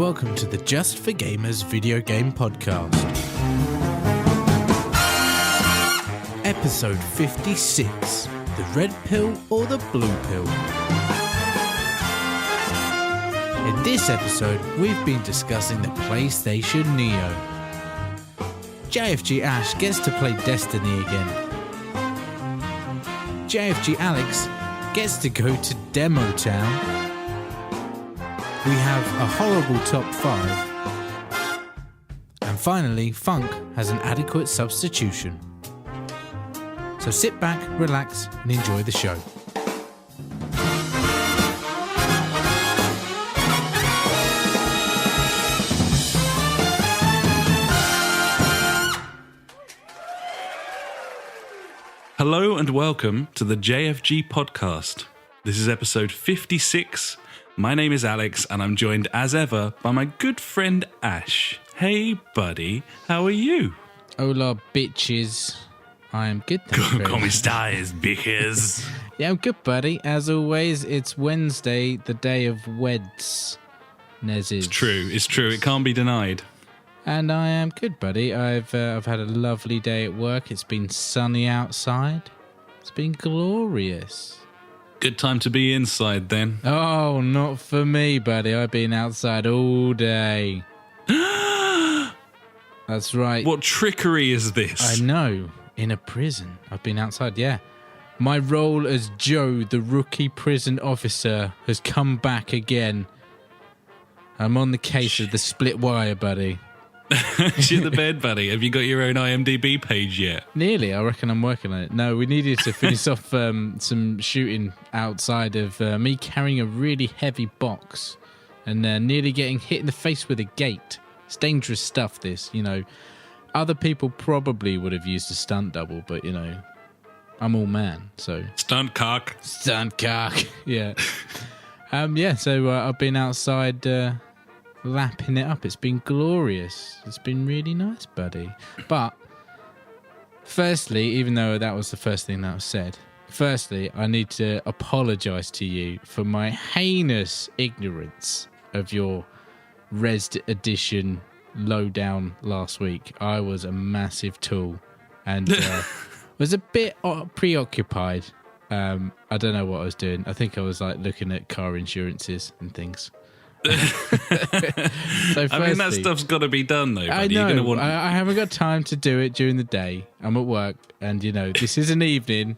welcome to the Just for Gamers video game podcast. Episode 56, the red pill or the blue pill? In this episode, we've been discussing the PlayStation Neo. JfG Ash gets to play Destiny again. JfG Alex gets to go to Demo Town. We have a horrible top 5. And finally, Funk has an adequate substitution. So sit back, relax, and enjoy the show. Hello and welcome to the JfG podcast. This is episode 56. My name is Alex and I'm joined as ever by my good friend Ash. Hey buddy, how are you? Hola bitches. I am good. ¿Cómo estás, bitches? Yeah, I'm good, buddy. As always, it's Wednesday, the day of weds. It's true. It can't be denied. And I am good, buddy. I've had a lovely day at work. It's been sunny outside. It's been glorious. Good time to be inside then. Oh, not for me, buddy. I've been outside all day. That's right. What trickery is this? I know. In a prison. I've been outside, yeah. My role as Joe, the rookie prison officer, has come back again. I'm on the case of the split wire, buddy. Shit the bed, buddy. Have you got your own IMDb page yet? Nearly. I reckon I'm working on it. No, we needed to finish off some shooting outside of me carrying a really heavy box and nearly getting hit in the face with a gate. It's dangerous stuff, this, you know. Other people probably would have used a stunt double, but, you know, I'm all man, so... Stunt cock. Yeah. So I've been outside... lapping it up. It's been glorious. It's been really nice, buddy. But firstly, even though that was the first thing that was said, I need to apologise to you for my heinous ignorance of your Res Edition lowdown last week. I was a massive tool and was a bit preoccupied. I don't know what I was doing. I think I was like looking at car insurances and things. So I mean, that stuff's got to be done, though. Buddy. I know. You're gonna want... I haven't got time to do it during the day. I'm at work, and you know this is an evening,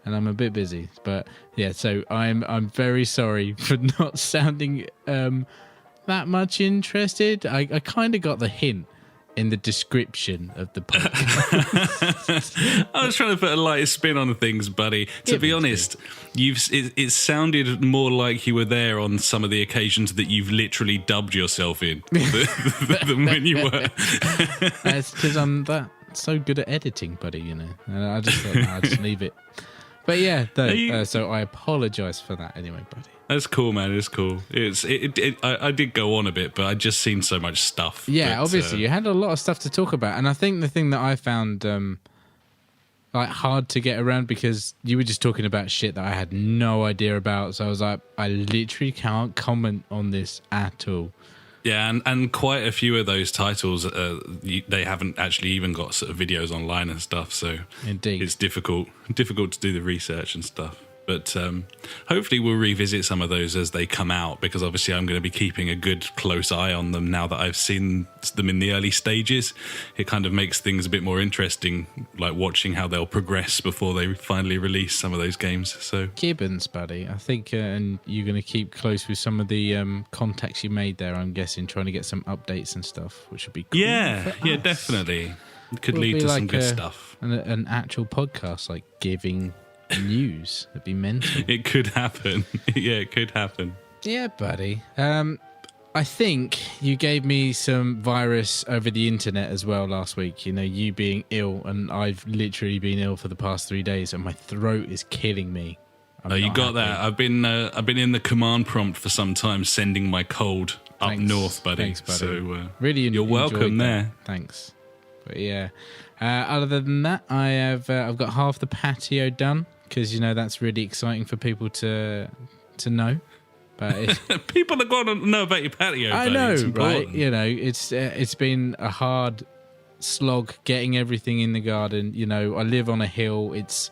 and I'm a bit busy. But yeah, so I'm very sorry for not sounding that much interested. I kind of got the hint in the description of the podcast. I was trying to put a light spin on things, buddy. To be honest, it sounded more like you were there on some of the occasions that you've literally dubbed yourself in than when you were. That's because I'm so good at editing, buddy, you know. I just thought, I'll just leave it. But yeah, so I apologise for that anyway, buddy. That's cool, man. It's cool. I did go on a bit, but I'd just seen so much stuff. Yeah, obviously, you had a lot of stuff to talk about, and I think the thing that I found like hard to get around because you were just talking about shit that I had no idea about. So I was like, I literally can't comment on this at all. Yeah, and quite a few of those titles, they haven't actually even got sort of videos online and stuff. So indeed, it's difficult to do the research and stuff. But hopefully we'll revisit some of those as they come out, because obviously I'm going to be keeping a good close eye on them now that I've seen them in the early stages. It kind of makes things a bit more interesting, like watching how they'll progress before they finally release some of those games. So Gibbons, buddy, I think, and you're going to keep close with some of the contacts you made there, I'm guessing, trying to get some updates and stuff, which would be cool. Yeah, definitely. It could lead to some good stuff. An actual podcast, like giving... news. That'd be mental. It could happen. Yeah, it could happen. Yeah, buddy. I think you gave me some virus over the internet as well last week. You know, you being ill, and I've literally been ill for the past 3 days, and my throat is killing me. You got that? I've been in the command prompt for some time, sending my cold up north, buddy. Thanks, buddy. So really, you're welcome there. Thanks. But yeah, other than that, I've got half the patio done. Because, you know, that's really exciting for people to know. But people are going to know about your patio. I buddy. know, It's right? important. You know, it's been a hard slog getting everything in the garden. You know, I live on a hill. It's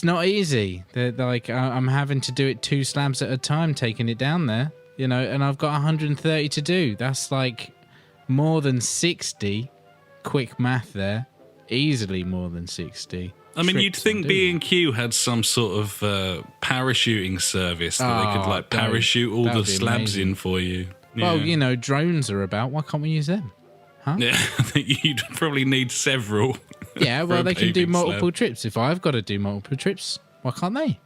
not easy. I'm having to do it 2 slabs at a time, taking it down there. You know, and I've got 130 to do. That's like more than 60. Quick math there. Easily more than 60. I mean, you'd tricks think I'm doing. B&Q had some sort of parachuting service that they could like don't. parachute all That the would be slabs amazing. in for you. Well, Yeah. you know, drones are about. Why can't we use them? Yeah, I think you'd probably need several. Yeah, for well, a they can do paving slab. multiple trips. If I've got to do multiple trips, why can't they?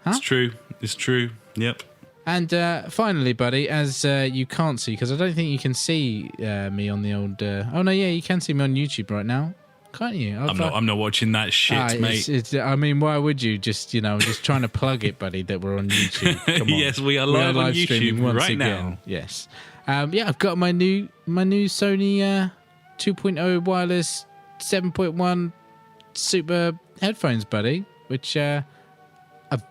It's true. It's true. Yep. And finally, buddy, as you can't see, because I don't think you can see me on the old... oh, no, yeah, you can see me on YouTube right now. Can't you? I'm not watching that shit, mate. I mean, why would you? Just, you know, I'm just trying to plug it, buddy, that we're on YouTube. Come on. Yes, we are live on streaming YouTube once right again. now. Yes. Yeah, I've got my new Sony 2.0 wireless 7.1 super headphones, buddy, which are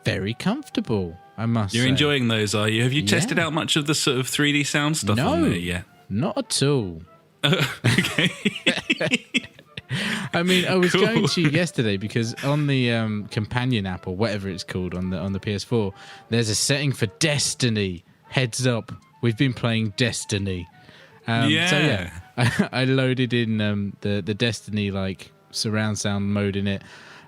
very comfortable, I must say. You're enjoying those, are you? Have you tested Yeah. out much of the sort of 3D sound stuff No. on there yet? Not at all. Okay. I mean, I was Cool. going to yesterday because on the companion app or whatever it's called on the PS4, there's a setting for Destiny. Heads up, we've been playing Destiny. So yeah, I loaded in the Destiny like surround sound mode in it,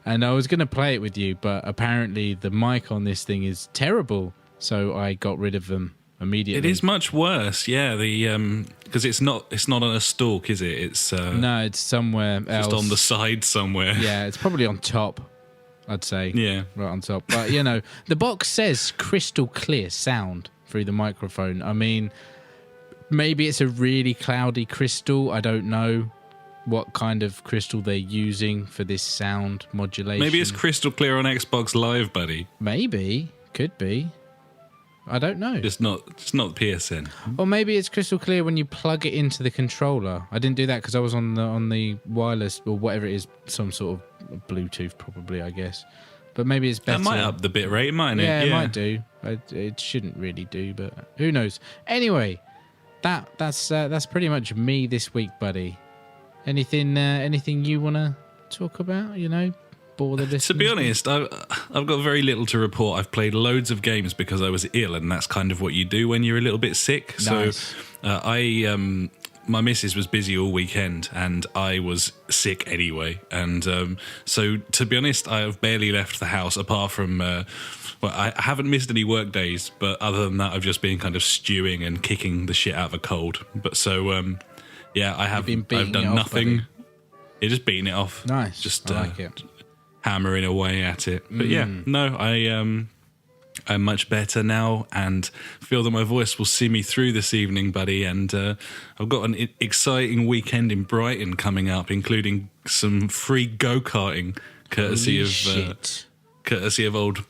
and I was going to play it with you, but apparently the mic on this thing is terrible, so I got rid of them immediately. It is much worse, yeah. The because it's not on a stalk, is it? It's No, it's somewhere else. just on the side somewhere. Yeah, it's probably on top, I'd say. Yeah. Right on top. But, you know, the box says crystal clear sound through the microphone. I mean, maybe it's a really cloudy crystal. I don't know what kind of crystal they're using for this sound modulation. Maybe it's crystal clear on Xbox Live, buddy. Maybe. Could be. I don't know. Just not PSN. Or maybe it's crystal clear when you plug it into the controller. I didn't do that because I was on the wireless or whatever it is, some sort of Bluetooth probably, I guess. But maybe it's better. That might up the bit rate, mightn't it? Yeah, it might do. It shouldn't really do, but who knows? Anyway, that's pretty much me this week, buddy. Anything you want to talk about? You know, bore the listeners? To be honest, I've got very little to report. I've played loads of games because I was ill, and that's kind of what you do when you're a little bit sick. Nice. So my missus was busy all weekend, and I was sick anyway. And so, to be honest, I have barely left the house apart from... well, I haven't missed any work days, but other than that, I've just been kind of stewing and kicking the shit out of a cold. But so, yeah, I've done nothing. Yeah, just beating it off. Nice. Just I like it. hammering away at it. But yeah, no, I'm much better now and feel that my voice will see me through this evening, buddy. And I've got an exciting weekend in Brighton coming up, including some free go-karting courtesy of old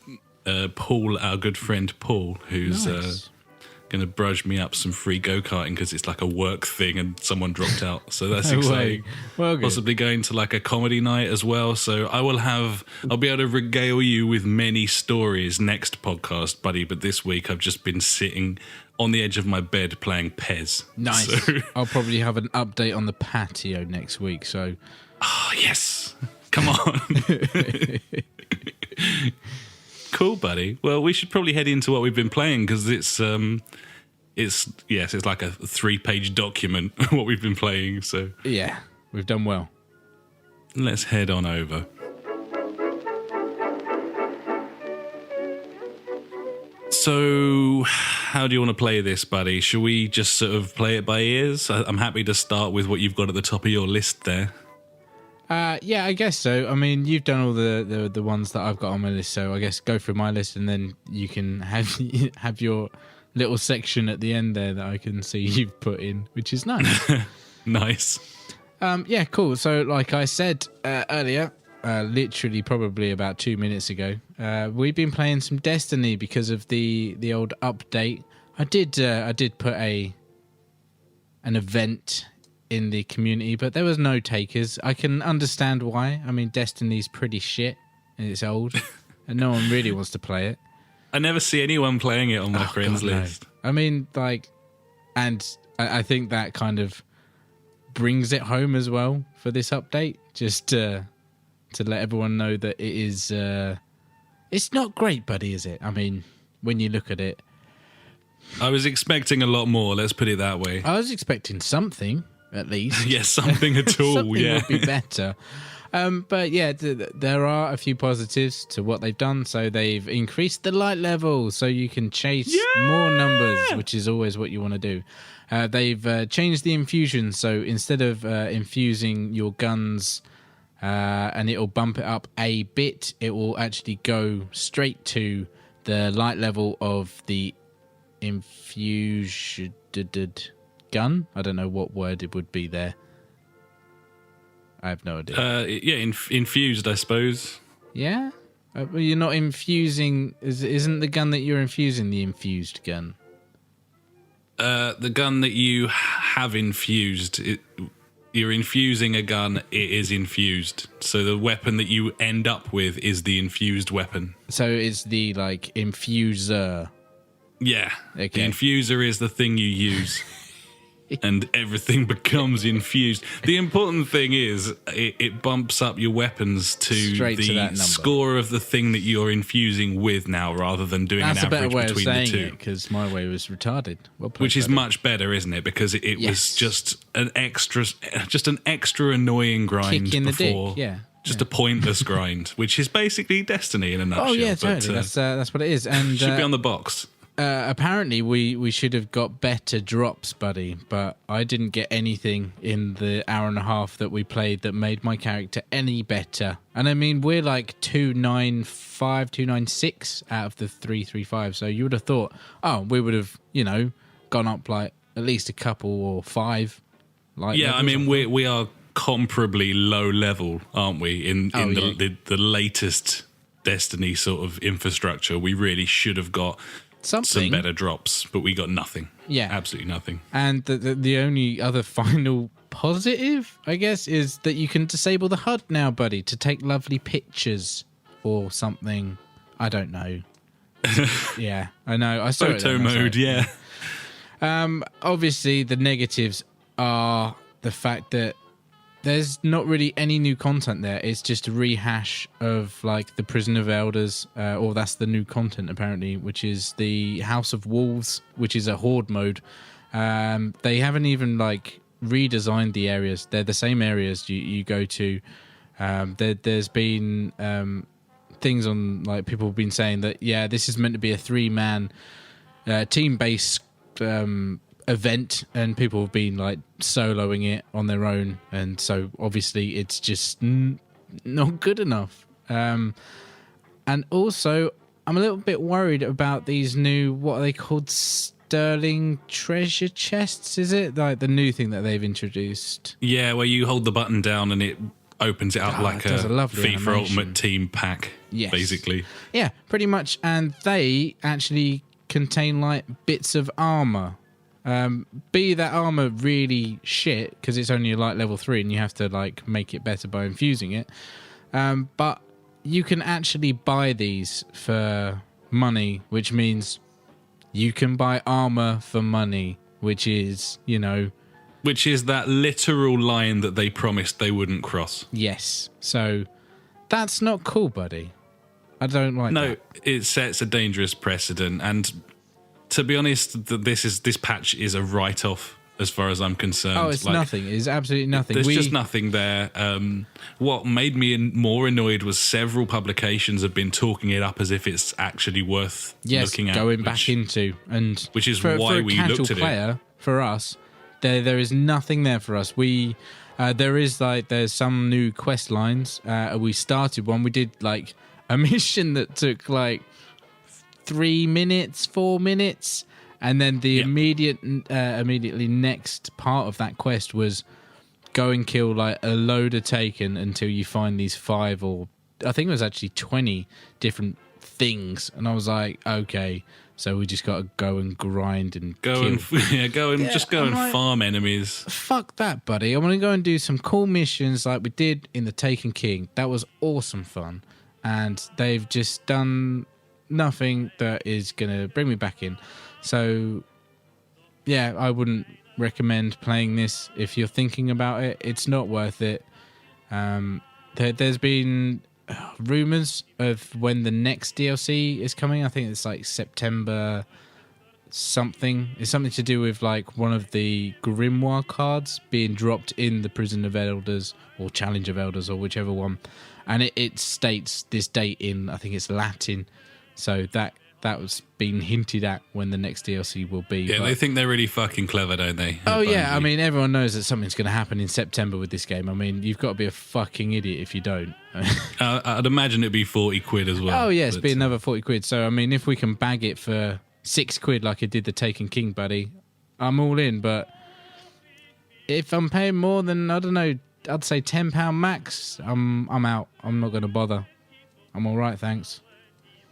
Paul, our good friend Paul, who's Nice. going to brudge me up some free go-karting because it's like a work thing and someone dropped out. So that's No exciting. way. Well, good. Possibly going to like a comedy night as well. So I'll be able to regale you with many stories next podcast, buddy. But this week I've just been sitting on the edge of my bed playing Pez. Nice. So, I'll probably have an update on the patio next week. So, oh, yes. Come on. Cool, buddy. Well, we should probably head into what we've been playing because it's like a 3-page document what we've been playing. So yeah, we've done well. let's head on over. So, how do you want to play this, buddy? Shall we just sort of play it by ears? I'm happy to start with what you've got at the top of your list there. Yeah, I guess so. I mean, you've done all the ones that I've got on my list, so I guess go through my list and then you can have your little section at the end there that I can see you've put in, which is nice. Nice. Yeah, cool. So, like I said earlier, literally probably about 2 minutes ago, we've been playing some Destiny because of the old update. I did put an event in the community, but there was no takers. I can understand why. I mean, Destiny's pretty shit and it's old and no one really wants to play it. I never see anyone playing it on my friends God, no. list. I mean, like, and I think that kind of brings it home as well for this update, just to let everyone know that it is. It's not great, buddy, is it? I mean, when you look at it, I was expecting a lot more. Let's put it that way. I was expecting something at least. Yes, something at all. Something Yeah, would be better. But yeah, there are a few positives to what they've done. So they've increased the light level so you can chase more numbers, which is always what you want to do. They've changed the infusion. So instead of infusing your guns and it'll bump it up a bit, it will actually go straight to the light level of the infused gun. I don't know what word it would be there. I have no idea. Infused, I suppose. Yeah? Well, you're not infusing... Isn't the gun that you're infusing the infused gun? The gun that you have infused... You're infusing a gun, it is infused. So the weapon that you end up with is the infused weapon. So it's the, like, infuser. Yeah. Okay. The infuser is the thing you use. And everything becomes infused. The important thing is it bumps up your weapons to Straight to that the number. score of the thing that you're infusing with now, rather than doing That's an a better average way of between the saying two. it, because my way was retarded. Well played, Which is buddy. much better, isn't it? Because it Yes. was just an extra annoying grind Kick in the before. dick, yeah. Just a pointless grind, which is basically Destiny in a nutshell. Oh, yeah, but, totally. That's what it is. And should be on the box. apparently we should have got better drops, buddy, but I didn't get anything in the hour and a half that we played that made my character any better. And I mean, we're like 295, 296 out of the 335, so you would have thought, oh, we would have, gone up like at least a couple or five. Yeah, I mean, we are comparably low level, aren't we, in the latest Destiny sort of infrastructure. We really should have got some better drops, but we got nothing. Yeah. Absolutely nothing. And the only other final positive, I guess, is that you can disable the HUD now, buddy, to take lovely pictures or something. I don't know. Yeah, I know. I saw it Photo then, I saw mode, it. yeah. Obviously, the negatives are the fact that there's not really any new content there. It's just a rehash of like the Prison of Elders, or that's the new content apparently, which is the House of Wolves, which is a horde mode. They haven't even like redesigned the areas. They're the same areas you go to. There's been things on, like, people have been saying that, yeah, this is meant to be a 3-man team-based event, and people have been like soloing it on their own, and so obviously it's just not good enough. And also I'm a little bit worried about these new, what are they called, sterling treasure chests, is it, like the new thing that they've introduced? Yeah, where you hold the button down and it opens it up like it does a a lovely FIFA animation. Ultimate Team pack. Yes. Basically. Yeah, pretty much. And they actually contain like bits of armor. Be that armor really shit because it's only a light level 3 and you have to like make it better by infusing it. But you can actually buy these for money, which means you can buy armor for money, which is, Which is that literal line that they promised they wouldn't cross. yes. So that's not cool, buddy. I don't like No, that. it sets a dangerous precedent, and to be honest, this patch is a write-off as far as I'm concerned. Oh, it's nothing. It's absolutely nothing. There's just nothing there. What made me more annoyed was several publications have been talking it up as if it's actually worth looking at. Going back into, and which is for why a we casual looked at player, for us, there is nothing there for us. There's some new quest lines. We started one. We did like a mission that took like 3 minutes, 4 minutes, and then the immediately next part of that quest was go and kill like a load of Taken until you find these 5, or I think it was actually 20 different things. And I was like, okay, so we just got to go and grind and go kill. and farm enemies. Fuck that, buddy. I want to go and do some cool missions like we did in the Taken King. That was awesome fun. And they've just done nothing that is going to bring me back in. So, yeah, I wouldn't recommend playing this if you're thinking about it. It's not worth it. There's been rumours of when the next DLC is coming. I think it's like September something. It's something to do with like one of the Grimoire cards being dropped in the Prison of Elders or Challenge of Elders or whichever one. And it states this date in, I think it's Latin. So that was being hinted at when the next DLC will be. Yeah, they think they're really fucking clever, don't they? Oh, yeah. I mean, everyone knows that something's going to happen in September with this game. I mean, you've got to be a fucking idiot if you don't. I'd imagine it'd be 40 quid as well. Oh, yeah, it'd be another 40 quid. So, I mean, if we can bag it for 6 quid like I did the Taken King, buddy, I'm all in. But if I'm paying more than, I don't know, I'd say £10 max, I'm out. I'm not going to bother. I'm all right, thanks.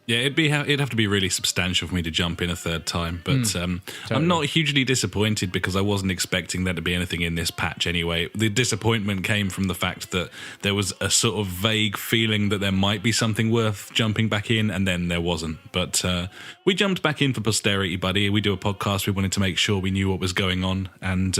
Yeah, it'd have to be really substantial for me to jump in a third time, but totally. I'm not hugely disappointed because I wasn't expecting there to be anything in this patch anyway. The disappointment came from the fact that there was a sort of vague feeling that there might be something worth jumping back in, and then there wasn't. But we jumped back in for posterity, buddy. We do a podcast. We wanted to make sure we knew what was going on, and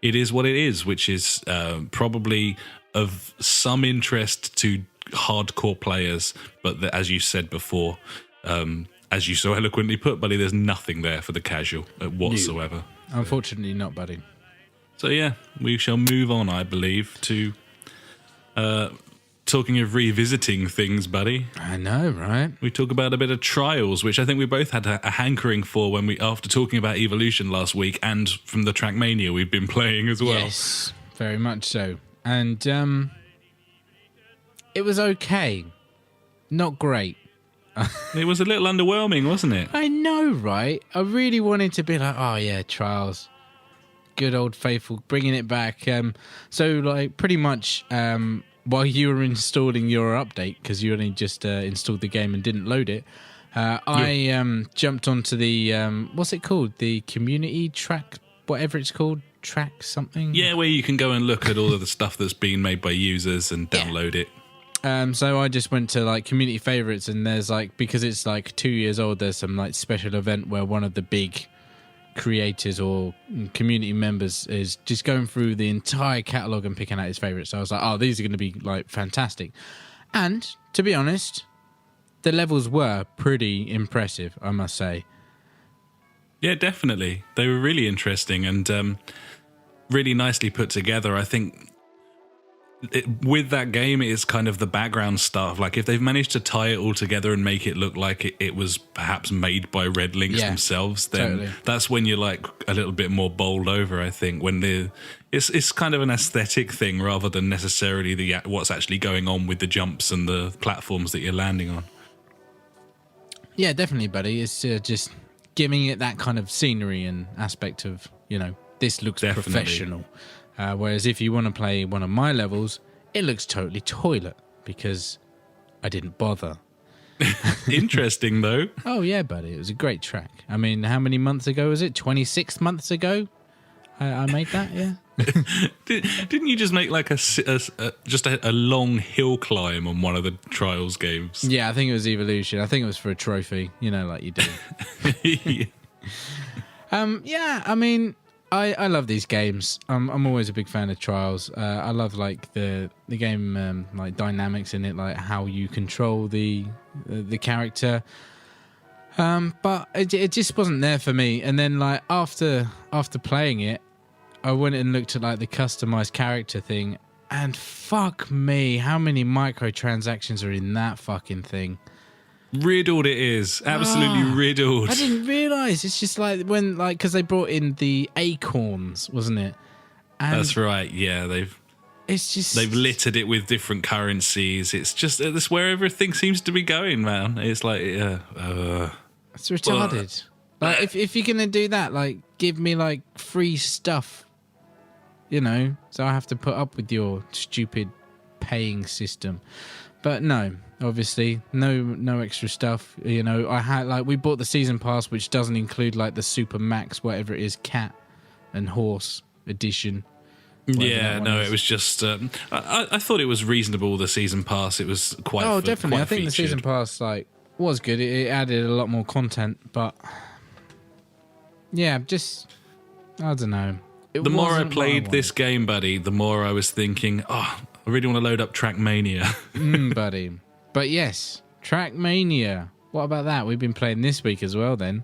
it is what it is, which is probably of some interest to hardcore players, but as you said before, as you so eloquently put, buddy, there's nothing there for the casual whatsoever. Unfortunately not, buddy. So yeah, we shall move on, I believe, to talking of revisiting things, buddy. I know, right? We talk about a bit of Trials, which I think we both had a hankering for when after talking about Evolution last week, and from the Trackmania we've been playing as well. Yes, very much so. And it was okay. Not great. It was a little underwhelming, wasn't it? I know, right? I really wanted to be like, oh yeah, Trials. Good old faithful, bringing it back. So, like, pretty much while you were installing your update, because you only just installed the game and didn't load it, I jumped onto the, what's it called? The community track, whatever it's called. Track something? Yeah, where you can go and look at all of the stuff that's being made by users and download it. So I just went to like community favorites, and there's like, because it's like 2 years old, there's some like special event where one of the big creators or community members is just going through the entire catalog and picking out his favorites. So I was like, oh, these are going to be like fantastic. And to be honest, the levels were pretty impressive, I must say. Yeah, definitely. They were really interesting and really nicely put together. I think with that game, it's kind of the background stuff. Like, if they've managed to tie it all together and make it look like it was perhaps made by Red Links themselves, then that's when you're like a little bit more bowled over, I think, when it's kind of an aesthetic thing rather than necessarily what's actually going on with the jumps and the platforms that you're landing on. Yeah, definitely, buddy. It's just giving it that kind of scenery and aspect of, this looks professional. Whereas if you want to play one of my levels, it looks totally toilet because I didn't bother. Interesting, though. Oh, yeah, buddy. It was a great track. I mean, how many months ago was it? 26 months ago? I made that, yeah. Didn't you just make like a long hill climb on one of the Trials games? Yeah, I think it was Evolution. I think it was for a trophy, like you do. Yeah, I mean, I love these games. I'm always a big fan of Trials. I love like the game like dynamics in it, like how you control the character. But it just wasn't there for me. And then like after playing it, I went and looked at like the customized character thing, and fuck me, how many microtransactions are in that fucking thing? Riddled it is. Absolutely riddled. I didn't realise. It's just like when, like, because they brought in the acorns, wasn't it? And that's right. Yeah, they've littered it with different currencies. It's just that's where everything seems to be going, man. It's like it's retarded. Like if you're gonna do that, like give me like free stuff, so I have to put up with your stupid paying system. But no, obviously, no extra stuff. I had like we bought the season pass, which doesn't include like the Super Max, whatever it is, cat and horse edition. Yeah, no, it was just. I thought it was reasonable. The season pass, it was quite. Oh, definitely. Quite I think featured. the season pass, like was good. It added a lot more content, but yeah, just I don't know. The more I played this game, buddy, the more I was thinking, I really want to load up Trackmania. Buddy. But yes, Trackmania. What about that? We've been playing this week as well then.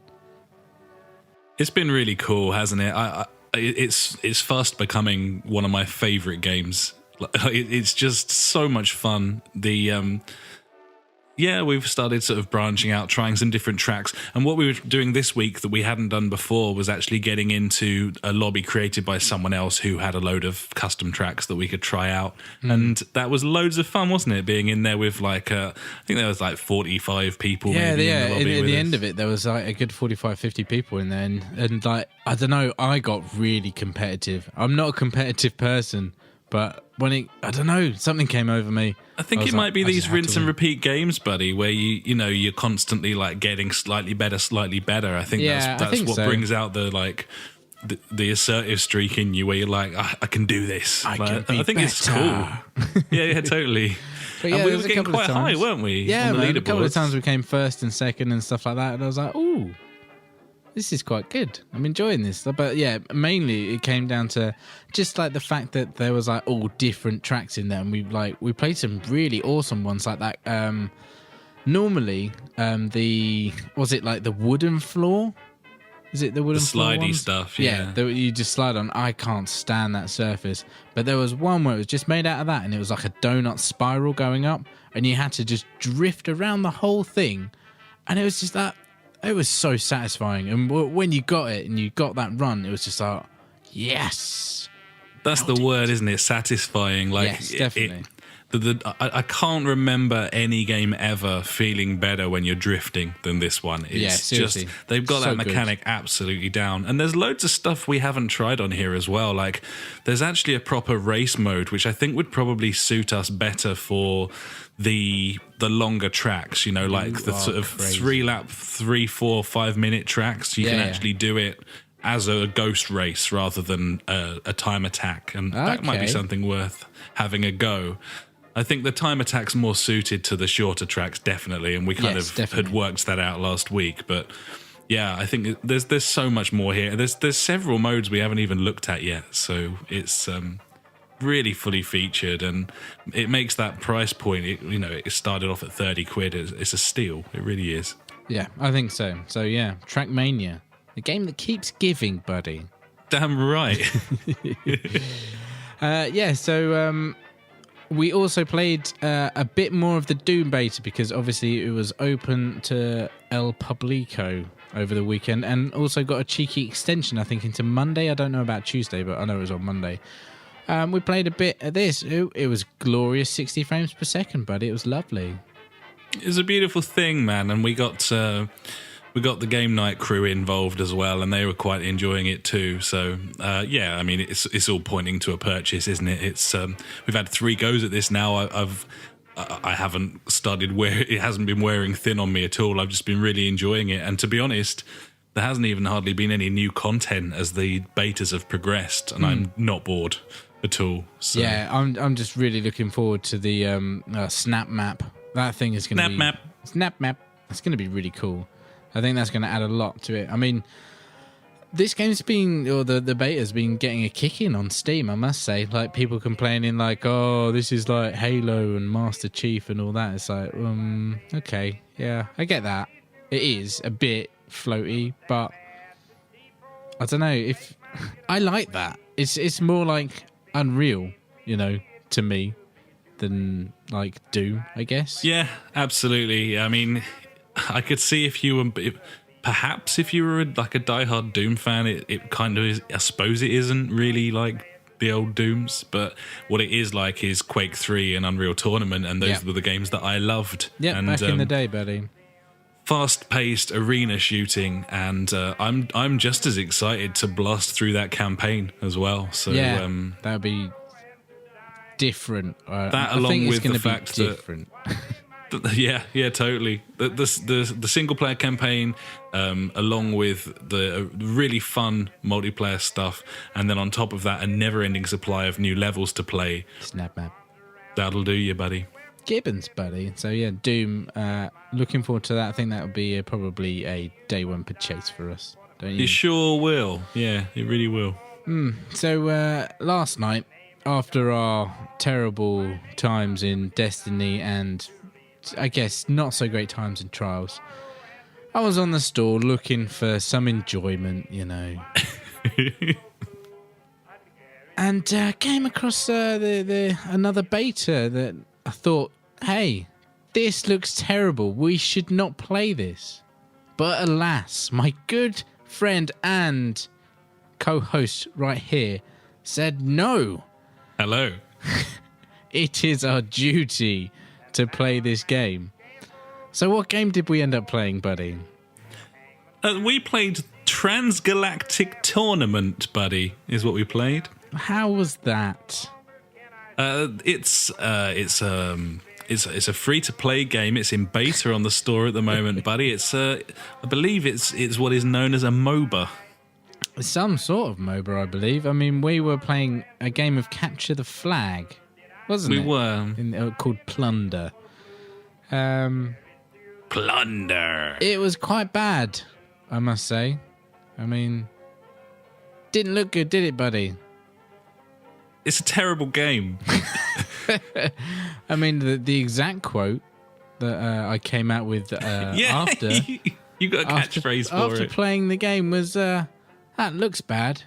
It's been really cool, hasn't it? It's fast becoming one of my favourite games. It's just so much fun. We've started sort of branching out, trying some different tracks. And what we were doing this week that we hadn't done before was actually getting into a lobby created by someone else who had a load of custom tracks that we could try out. And that was loads of fun, wasn't it? Being in there with I think there was 45 people maybe in the lobby. At the end of it, there was a good 45, 50 people in there. And I don't know, I got really competitive. I'm not a competitive person, but I don't know, something came over me. I think it might be these rinse and repeat games, buddy, where you're constantly getting slightly better. I think that's what brings out the assertive streak in you, where you're like, I can do this. I think it's cool. yeah, totally. But and we were getting quite high, weren't we? Yeah, man, a couple of times we came first and second and stuff like that, and I was like, ooh, this is quite good. I'm enjoying this. But yeah, mainly it came down to just the fact that there was all different tracks in there, and we played some really awesome ones like that. Normally, was it the wooden floor? Is it the wooden floor slidey ones? stuff? Yeah, you just slide on. I can't stand that surface. But there was one where it was just made out of that, and it was like a donut spiral going up, and you had to just drift around the whole thing, and it was just that. It was so satisfying, and when you got it and you got that run, it was just yes. That's the word, isn't it? Satisfying. Yes, definitely. I can't remember any game ever feeling better when you're drifting than this one. It's seriously. Just they've got that mechanic absolutely down, and there's loads of stuff we haven't tried on here as well. There's actually a proper race mode, which I think would probably suit us better for the longer tracks, the sort of crazy. 3-lap, 3, 4, 5 minute tracks. You can actually do it as a ghost race rather than a time attack, and that might be something worth having a go. I think the time attack's more suited to the shorter tracks, definitely, and we kind of had worked that out last week. But yeah, I think there's so much more here. There's several modes we haven't even looked at yet, so it's really fully featured, and it makes that price point. It started off at 30 quid. It's a steal. It really is. Yeah, I think so. So yeah, Trackmania, the game that keeps giving, buddy. Damn right. We also played a bit more of the Doom beta because obviously it was open to El Publico over the weekend, and also got a cheeky extension, I think, into Monday. I don't know about Tuesday, but I know it was on Monday. We played a bit of this. It was glorious, 60 frames per second, buddy. It was lovely. It was a beautiful thing, man, and we got the game night crew involved as well, and they were quite enjoying it too. So I mean, it's all pointing to a purchase, isn't it? It's we've had 3 goes at this now. I haven't started it hasn't been wearing thin on me at all. I've just been really enjoying it, and to be honest, there hasn't even hardly been any new content as the betas have progressed, and I'm not bored at all. So. Yeah, I'm just really looking forward to the snap map. That thing is going to be snap map. It's going to be really cool. I think that's going to add a lot to it. I mean, this game's the beta's been getting a kick in on Steam, I must say. People complaining oh, this is like Halo and Master Chief and all that. It's okay, yeah, I get that. It is a bit floaty, but I don't know if I like that. It's more like Unreal, to me, than Doom, I guess. Yeah, absolutely. I mean, I could see if you were a diehard Doom fan, it kind of is. I suppose it isn't really like the old Dooms, but what it is is Quake 3 and Unreal Tournament, and those were the games that I loved. Yeah, back in the day, buddy. Fast-paced arena shooting, and I'm just as excited to blast through that campaign as well. So yeah, that would be different. That along with the fact that. Yeah, totally. The single player campaign, along with the really fun multiplayer stuff, and then on top of that, a never ending supply of new levels to play. Snap map. That'll do you, buddy. Gibbons, buddy. So yeah, Doom. Looking forward to that. I think that would be probably a day one purchase for us. Don't you? It sure will. Yeah, it really will. So last night, after our terrible times in Destiny and I guess not so great times in Trials, I was on the store looking for some enjoyment, you know. And came across the another beta that I thought, hey, this looks terrible. We should not play this. But alas, my good friend and co-host right here said no. Hello. It is our duty to play this game. So what game did we end up playing, buddy? We played Transgalactic Tournament, buddy, is what we played. How was that? It's a free-to-play game. It's in beta on the store at the moment, buddy. I believe it's what is known as a MOBA. Some sort of MOBA, I believe. I mean, we were playing a game of Capture the Flag, wasn't it? We were. Called Plunder. Plunder. It was quite bad, I must say. I mean, didn't look good, did it, buddy? It's a terrible game. I mean, the exact quote that I came out with after... You got a catchphrase for it. After playing the game was, that looks bad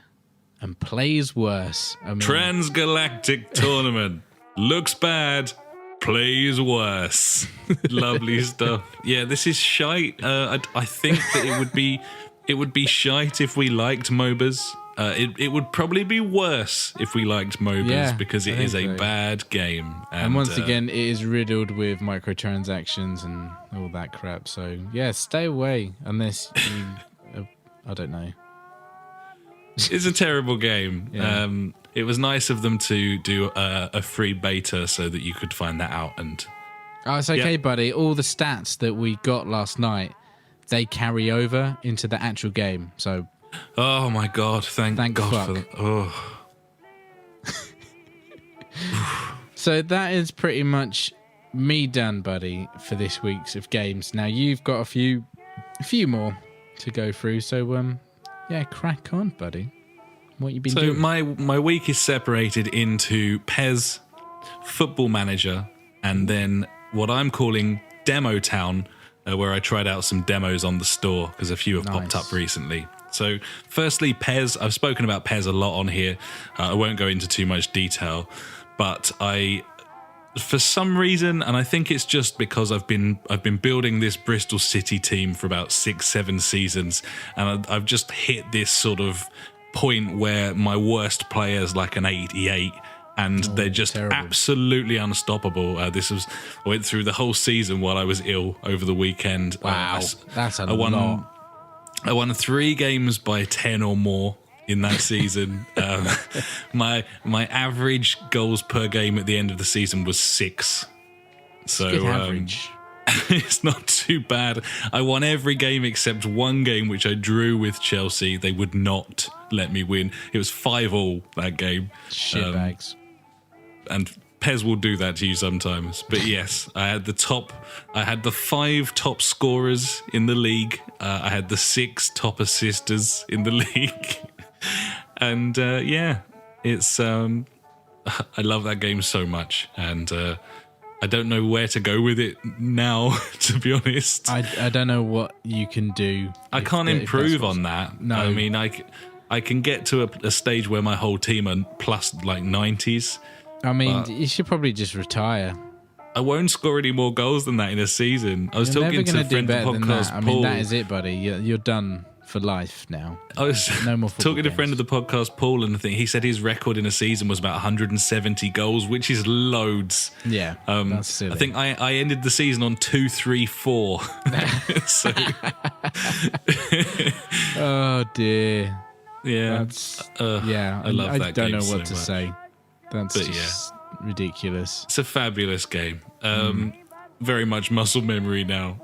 and plays worse. I mean, Transgalactic Tournament. Looks bad, plays worse. Lovely stuff. Yeah, this is shite. I think that it would be shite if we liked MOBAs. It would probably be worse if we liked MOBAs because it is a bad game. And once again, it is riddled with microtransactions and all that crap. So, yeah, stay away unless you... I don't know. It's a terrible game. Yeah. It was nice of them to do a free beta so that you could find that out. And oh, it's okay, buddy. All the stats that we got last night, they carry over into the actual game. So... Oh my God! Thank God fuck. for that. Oh. So that is pretty much me done, buddy, for this week's of games. Now you've got a few more to go through. So yeah, crack on, buddy. What you been doing? So my week is separated into PES, Football Manager, and then what I'm calling Demo Town, where I tried out some demos on the store because a few have popped up recently. So, firstly, PES. I've spoken about PES a lot on here. I won't go into too much detail, but for some reason, and I think it's just because I've been building this Bristol City team for about 6-7 seasons, and I've just hit this sort of point where my worst player is like an 88. And they're just absolutely unstoppable. I went through the whole season while I was ill over the weekend. Wow, that's a lot. I won 3 games by 10 or more in that season. My average goals per game at the end of the season was 6. So good average. It's not too bad. I won every game except one game which I drew with Chelsea. They would not let me win. It was 5-5 that game. Shitbags. And PES will do that to you sometimes. But yes, I had the 5 top scorers in the league. I had the 6 top assisters in the league. And yeah, it's I love that game so much. And I don't know where to go with it now, to be honest. I don't know what you can do. I can't improve on that. No. I mean, I can get to a stage where my whole team are plus like 90s. I mean, you should probably just retire. I won't score any more goals than that in a season. I was talking to a friend of the podcast, I Paul. mean, that is it, buddy. You're done for life now. I was no more talking to a friend of the podcast, Paul, and I think he said his record in a season was about 170 goals, which is loads. Yeah, that's silly. I think I ended the season on 234. So, oh dear. Yeah, I love that game. I don't know what to say. That's just ridiculous. It's a fabulous game. Very much muscle memory now.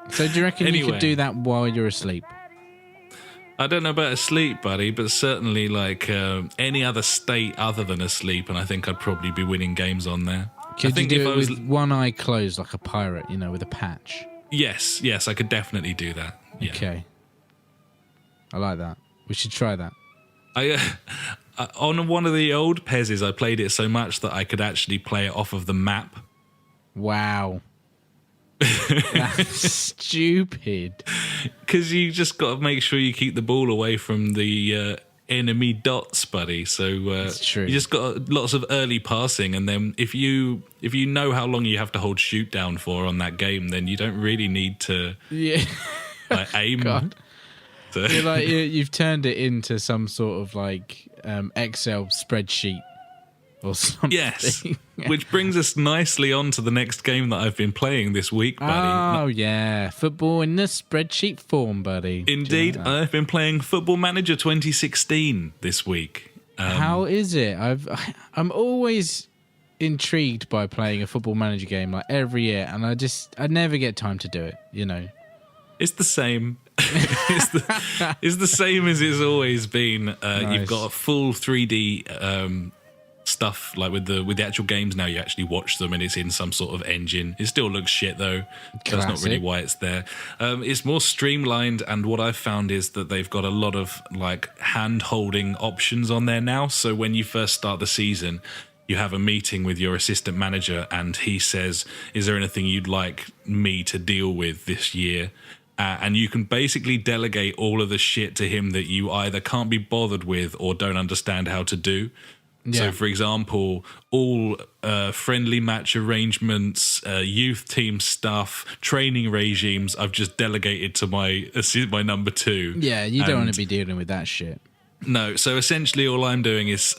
So do you reckon you could do that while you're asleep? I don't know about asleep, buddy, but certainly like any other state other than asleep, and I think I'd probably be winning games on there. Could you do it with one eye closed like a pirate, with a patch? Yes, I could definitely do that. Yeah. Okay. I like that. We should try that. On one of the old Pez's, I played it so much that I could actually play it off of the map. Wow. That's stupid. Because you just got to make sure you keep the ball away from the enemy dots, buddy. So That's true. You just got lots of early passing, and then if you know how long you have to hold shoot down for on that game, then you don't really need to aim. God. So. You've turned it into some sort of Excel spreadsheet or something. Yes, which brings us nicely on to the next game that I've been playing this week, buddy. Oh, yeah. Football in the spreadsheet form, buddy. Indeed. I've been playing Football Manager 2016 this week. How is it? I'm always intrigued by playing a Football Manager game every year, and I never get time to do it, It's the same. It's the same as it's always been. Nice. You've got a full 3D stuff with the actual games now. You actually watch them and it's in some sort of engine. It still looks shit though. That's not really why it's there. It's more streamlined, and what I've found is that they've got a lot of hand holding options on there now. So when you first start the season, you have a meeting with your assistant manager and he says, is there anything you'd like me to deal with this year? And you can basically delegate all of the shit to him that you either can't be bothered with or don't understand how to do. Yeah. So, for example, all friendly match arrangements, youth team stuff, training regimes, I've just delegated to my number 2. Yeah, you don't want to be dealing with that shit. No, so essentially all I'm doing is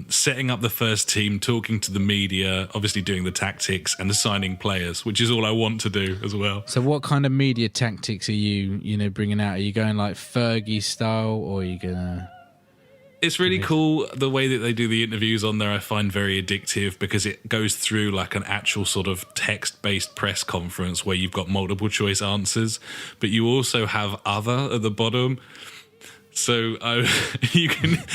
setting up the first team, talking to the media, obviously doing the tactics and assigning players, which is all I want to do as well. So what kind of media tactics are you bringing out? Are you going Fergie style, or are you going to... It's really cool the way that they do the interviews on there. I find very addictive because it goes through an actual sort of text-based press conference where you've got multiple choice answers, but you also have other at the bottom. So you can,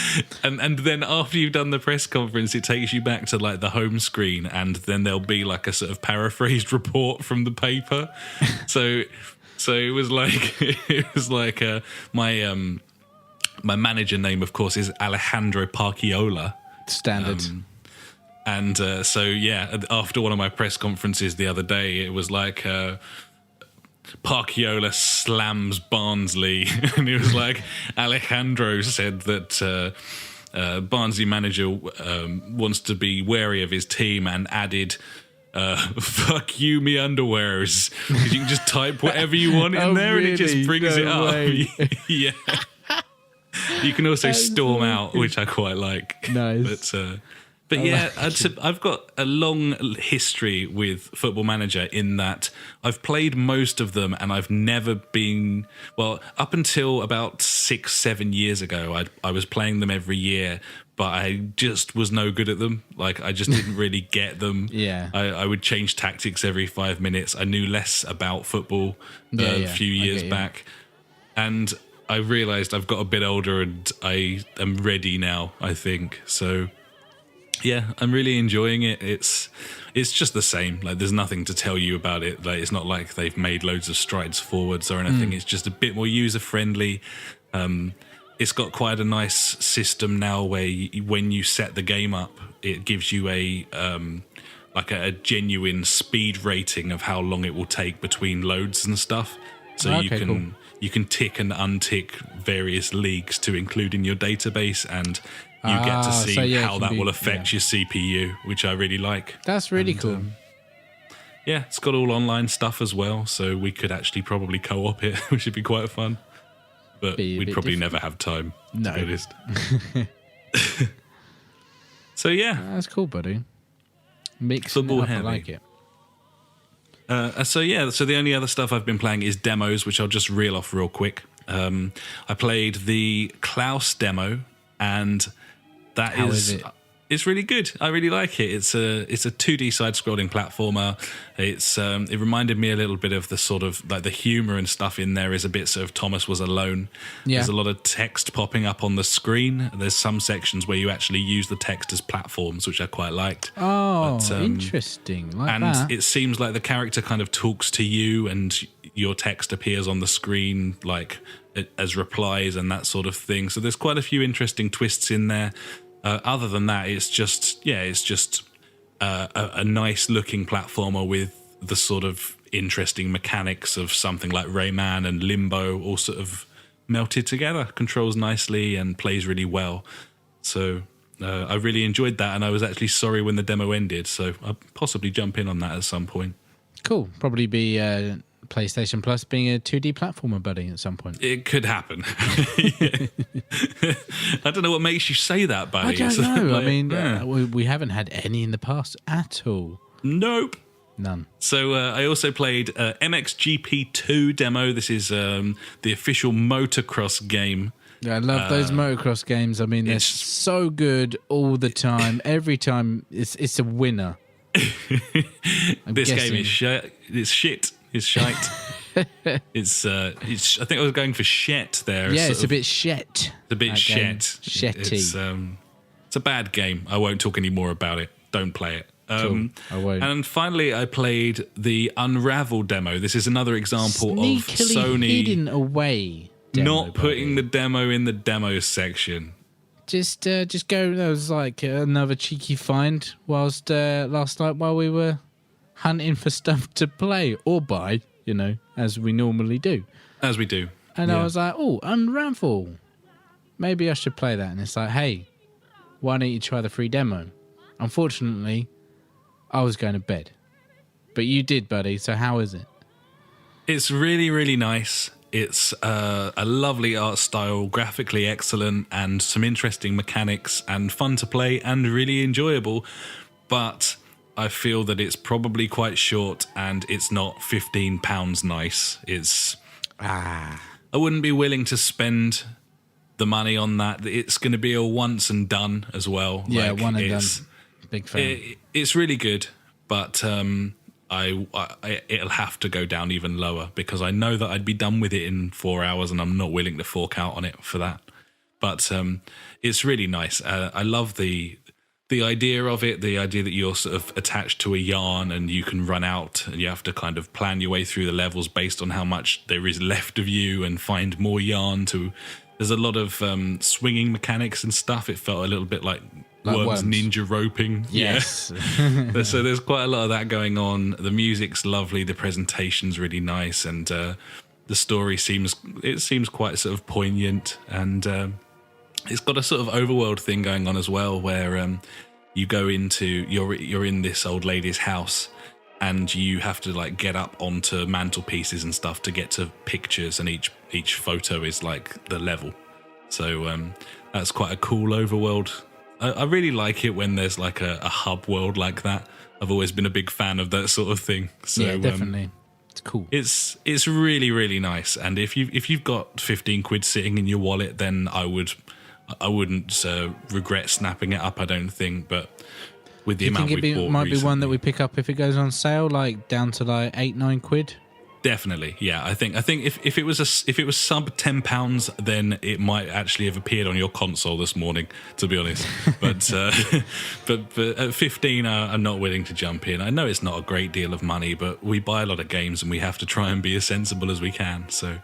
and then after you've done the press conference, it takes you back to the home screen, and then there'll be a sort of paraphrased report from the paper. So it was my manager name, of course, is Alejandro Parquiola. Standard. After one of my press conferences the other day, it was Parquiola slams Barnsley, and it was Alejandro said that Barnsley manager wants to be wary of his team, and added fuck you me underwears, because you can just type whatever you want in there really? And it just brings it up. Yeah. You can also storm out, which I quite like. Nice. But yeah, I've got a long history with Football Manager in that I've played most of them, and I've never been... Well, up until about 6-7 years ago, I was playing them every year, but I just was no good at them. I just didn't really get them. Yeah. I would change tactics every 5 minutes. I knew less about football a few years back. And I realised I've got a bit older and I am ready now, I think. So... yeah, I'm really enjoying it. It's just the same. There's nothing to tell you about it. It's not like they've made loads of strides forwards or anything. It's just a bit more user friendly. It's got quite a nice system now where when you set the game up, it gives you a genuine speed rating of how long it will take between loads and stuff. So you can tick and untick various leagues to include in your database, and you get to see how that will affect your CPU, which I really like. That's really cool. Yeah, it's got all online stuff as well, so we could actually probably co-op it, which would be quite fun. But we'd probably never have time, to be honest. So yeah. That's cool, buddy. Football it up, heavy. I like it. So the only other stuff I've been playing is demos, which I'll just reel off real quick. I played the Klaus demo, and that How is it? It's really good. I really like it. It's a 2D side-scrolling platformer. It reminded me a little bit of the sort of like the humor and stuff in there is a bit sort of Thomas Was Alone. Yeah. There's a lot of text popping up on the screen. There's some sections where you actually use the text as platforms, which I quite liked. Oh, interesting. Like that. And it seems like the character kind of talks to you, and your text appears on the screen like as replies and that sort of thing. So there's quite a few interesting twists in there. Other than that, it's just a nice looking platformer with the sort of interesting mechanics of something like Rayman and Limbo all sort of melted together. Controls nicely and plays really well. So I really enjoyed that, and I was actually sorry when the demo ended. So I'll possibly jump in on that at some point. Cool. Probably be PlayStation Plus being a 2D platformer, buddy, at some point. It could happen. I don't know what makes you say that, buddy. I don't know. I mean, we haven't had any in the past at all. Nope. None. So I also played MXGP2 demo. This is the official motocross game. Yeah, I love those motocross games. I mean, they're so good all the time. Every time, it's a winner. This game is shit. It's shit. It's shite. It's. I think I was going for shit there. Yeah, it's a bit shit. It's a bit shit. Shetty. It's a bad game. I won't talk any more about it. Don't play it. Cool. I won't. And finally, I played the Unravel demo. This is another example Sneakily of Sony hidden away. Not putting the demo in the demo section. Just go. That was like another cheeky find whilst last night while we were hunting for stuff to play or buy, as we normally do. As we do. And I was like, oh, Unravel. Maybe I should play that. And it's like, hey, why don't you try the free demo? Unfortunately, I was going to bed. But you did, buddy. So how is it? It's really, really nice. It's a lovely art style, graphically excellent, and some interesting mechanics, and fun to play and really enjoyable. But I feel that it's probably quite short, and it's not £15 nice. I wouldn't be willing to spend the money on that. It's going to be a once and done as well. Yeah, one and done. Big fan. It's really good, but it'll have to go down even lower because I know that I'd be done with it in 4 hours, and I'm not willing to fork out on it for that. But it's really nice. I love the idea of it, the idea that you're sort of attached to a yarn and you can run out and you have to kind of plan your way through the levels based on how much there is left of you and find more yarn to. There's a lot of swinging mechanics and stuff. It felt a little bit like Worms ninja roping. Yes. Yeah. So there's quite a lot of that going on. The music's lovely. The presentation's really nice. And the story seems quite sort of poignant. And it's got a sort of overworld thing going on as well, where you go into you're in this old lady's house, and you have to like get up onto mantelpieces and stuff to get to pictures, and each photo is like the level. So that's quite a cool overworld. I really like it when there's like a hub world like that. I've always been a big fan of that sort of thing. So, yeah, definitely. It's cool. It's really, really nice. And if you've got 15 quid sitting in your wallet, then I wouldn't regret snapping it up, I don't think. But with the amount we bought might recently, be one that we pick up if it goes on sale, like down to like 8-9 quid. Definitely, yeah. I think if it was sub £10, then it might actually have appeared on your console this morning, to be honest. But but at 15, I'm not willing to jump in. I know it's not a great deal of money, but we buy a lot of games and we have to try and be as sensible as we can. So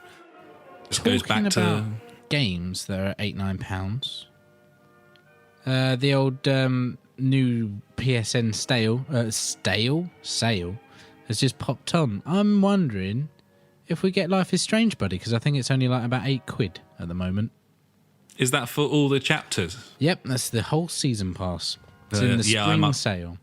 this goes back to games that are £8-9. The old new PSN sale has just popped on. I'm wondering if we get Life is Strange, buddy, because I think it's only like about 8 quid at the moment. Is that for all the chapters? Yep, that's the whole season pass. It's in the spring sale.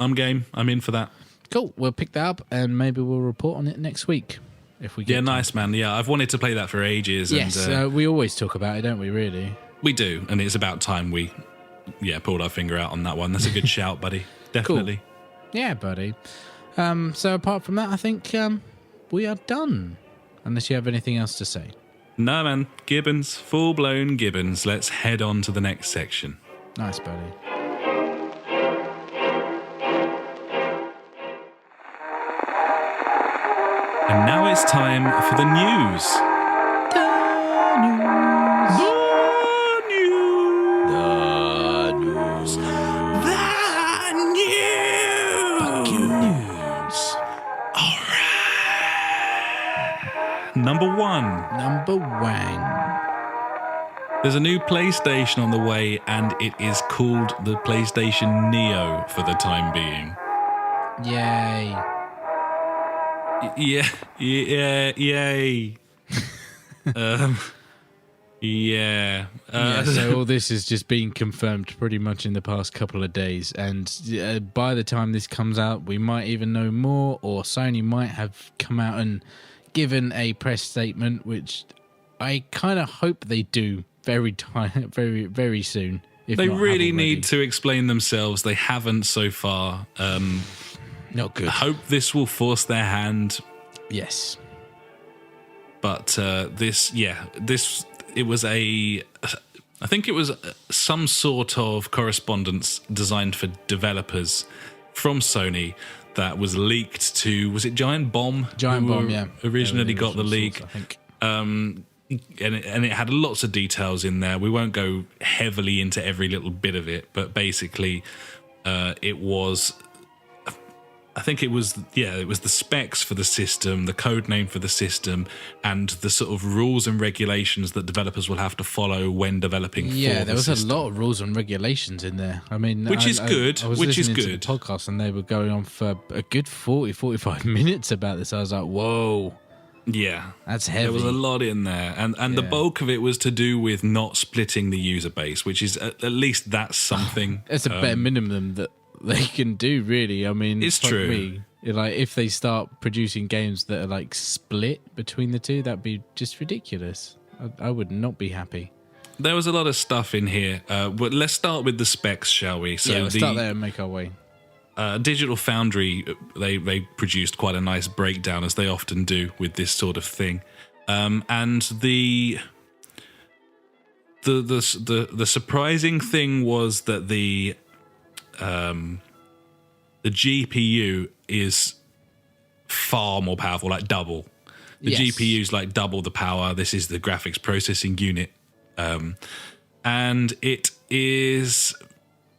I'm game. I'm in for that. Cool. We'll pick that up and maybe we'll report on it next week if we get time. Nice, man. Yeah, I've wanted to play that for ages. Yes, and, we always talk about it, don't we, really? We do, and it's about time we pulled our finger out on that one. That's a good shout, buddy. Definitely. Cool. Yeah, buddy. So apart from that, I think we are done. Unless you have anything else to say. No, man. Gibbons. Full-blown Gibbons. Let's head on to the next section. Nice, buddy. And now it's time for the news. Number one. There's a new PlayStation on the way, and it is called the PlayStation Neo for the time being. Yay. Yay. Yeah. So all this has just been confirmed pretty much in the past couple of days, and by the time this comes out, we might even know more, or Sony might have come out and given a press statement, which I kind of hope they do very soon. If they not really need to explain themselves. They haven't so far. Not good. I hope this will force their hand. Yes. But I think it was some sort of correspondence designed for developers from Sony that was leaked to, was it Giant Bomb? Giant Bomb, yeah. Originally got the leak. Source, I think. And it had lots of details in there. We won't go heavily into every little bit of it, but basically it was... I think it was the specs for the system, the code name for the system, and the sort of rules and regulations that developers will have to follow when developing. Yeah, there was system. a lot of rules and regulations in there. I mean, which is good. I was listening to the podcast, and they were going on for a good 45 minutes about this. I was like, whoa. Yeah. That's heavy. There was a lot in there. And the bulk of it was to do with not splitting the user base, which is at least that's something. It's a bare minimum that they can do, really. I mean, it's true. Like, if they start producing games that are like split between the two, that'd be just ridiculous. I would not be happy. There was a lot of stuff in here, but let's start with the specs, shall we? So let's start there and make our way. Digital Foundry, they produced quite a nice breakdown, as they often do with this sort of thing, and the surprising thing was that the GPU is far more powerful, like double. The GPU is like double the power. This is the graphics processing unit, and it is.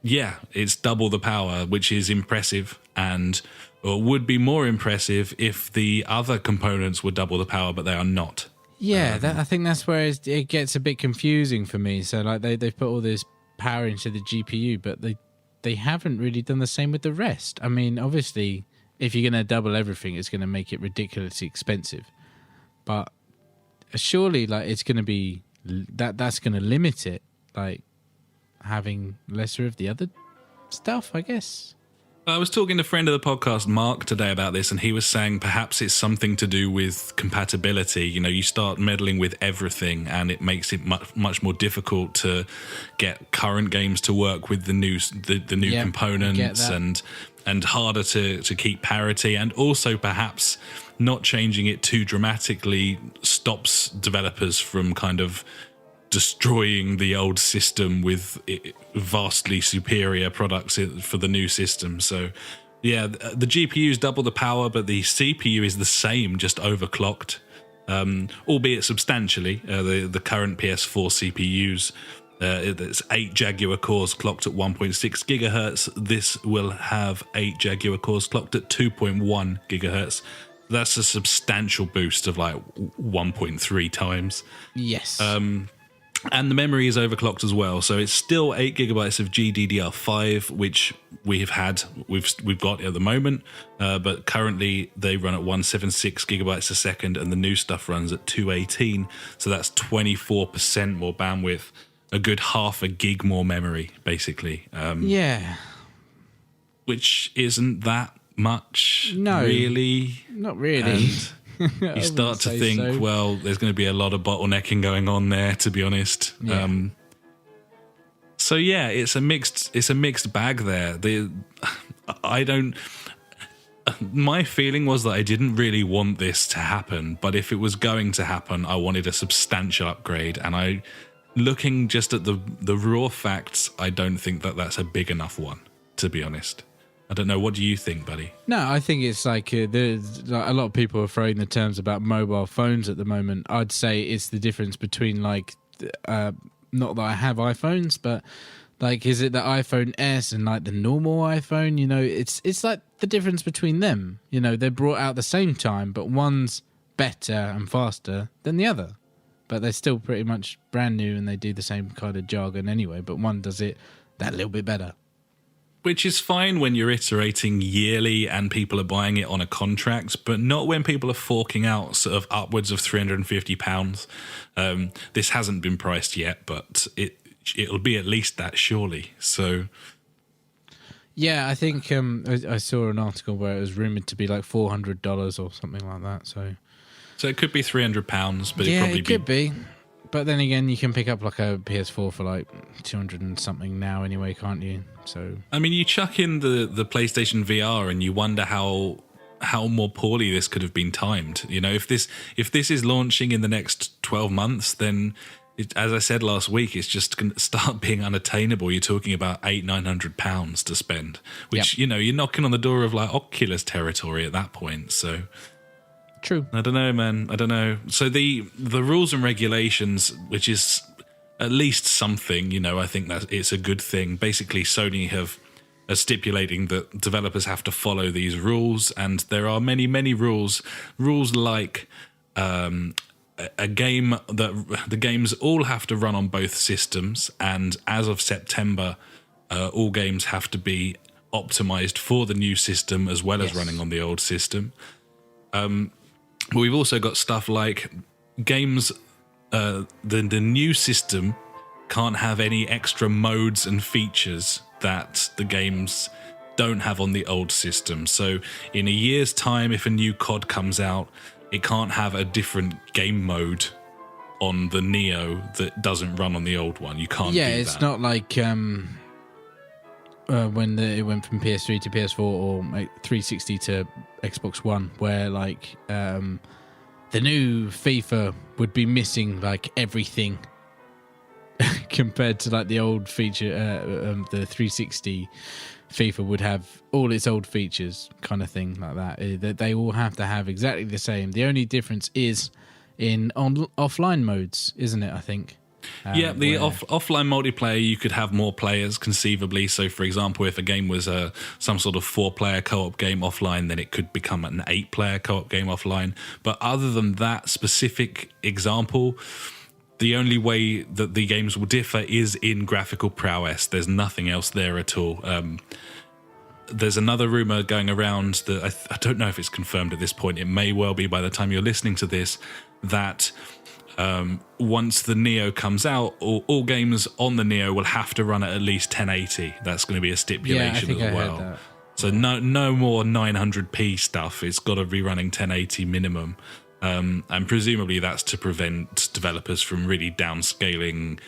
Yeah, it's double the power, which is impressive, and would be more impressive if the other components were double the power, but they are not. Yeah, I think that's where it gets a bit confusing for me. So, like, they've put all this power into the GPU, but they haven't really done the same with the rest. I mean, obviously, if you're going to double everything, it's going to make it ridiculously expensive. But surely, like, it's going to be that's going to limit it, like, having lesser of the other stuff, I guess. I was talking to a friend of the podcast, Mark, today about this, and he was saying perhaps it's something to do with compatibility. You know, you start meddling with everything, and it makes it much more difficult to get current games to work with the new components, and harder to keep parity, and also perhaps not changing it too dramatically stops developers from kind of destroying the old system with vastly superior products for the new system. So, yeah, the GPU is double the power, but the CPU is the same, just overclocked, albeit substantially. The current PS4 CPUs, it's 8 Jaguar cores clocked at 1.6 gigahertz. This will have 8 Jaguar cores clocked at 2.1 gigahertz. That's a substantial boost of like 1.3 times. Yes. And the memory is overclocked as well, so it's still 8 gigabytes of GDDR5, which we've got at the moment, but currently they run at 176 gigabytes a second, and the new stuff runs at 218, so that's 24% more bandwidth, a good half a gig more memory, basically. Which isn't that much, really. Not really. And you start to think, well, there's going to be a lot of bottlenecking going on there, to be honest. Yeah. So yeah, it's a mixed bag there. My feeling was that I didn't really want this to happen, but if it was going to happen, I wanted a substantial upgrade. And looking just at the raw facts, I don't think that that's a big enough one, to be honest. I don't know. What do you think, buddy? No, I think it's like there's like, a lot of people are throwing the terms about mobile phones at the moment. I'd say it's the difference between like, not that I have iPhones, but like, is it the iPhone S and like the normal iPhone? You know, it's like the difference between them. You know, they're brought out at the same time, but one's better and faster than the other. But they're still pretty much brand new and they do the same kind of jargon anyway, but one does it that little bit better. Which is fine when you're iterating yearly and people are buying it on a contract, but not when people are forking out sort of upwards of £350. This hasn't been priced yet, but it'll be at least that, surely. So, yeah, I think I saw an article where it was rumored to be like $400 or something like that. So it could be £300, but yeah, it'd probably it could be. But then again, you can pick up like a PS4 for like 200 and something now anyway, can't you? So I mean, you chuck in the PlayStation VR and you wonder how more poorly this could have been timed. You know, if this is launching in the next 12 months, then as I said last week, it's just going to start being unattainable. You're talking about £800-900 to spend, which, you know, you're knocking on the door of like Oculus territory at that point. So true. I don't know, man. I don't know. So the rules and regulations, which is at least something, you know, I think that it's a good thing. Basically, Sony are stipulating that developers have to follow these rules, and there are many, many rules. Rules like a game that the games all have to run on both systems, and as of September, all games have to be optimized for the new system as well as running on the old system. But we've also got stuff like games. The new system can't have any extra modes and features that the games don't have on the old system. So in a year's time, if a new COD comes out, it can't have a different game mode on the Neo that doesn't run on the old one. You can't do that. Yeah, it's not like when it went from PS3 to PS4 or 360 to Xbox One, where like the new FIFA would be missing like everything compared to like the old feature. The 360 FIFA would have all its old features, kind of thing like that. They all have to have exactly the same. The only difference is in offline modes, isn't it? I think. Yeah, the offline multiplayer, you could have more players conceivably. So, for example, if a game was some sort of 4-player co-op game offline, then it could become an 8-player co-op game offline. But other than that specific example, the only way that the games will differ is in graphical prowess. There's nothing else there at all. There's another rumor going around that I don't know if it's confirmed at this point. It may well be by the time you're listening to this, that once the Neo comes out, all games on the Neo will have to run at least 1080. That's going to be a stipulation as well. So no more 900p stuff. It's got to be running 1080 minimum. And presumably that's to prevent developers from really downscaling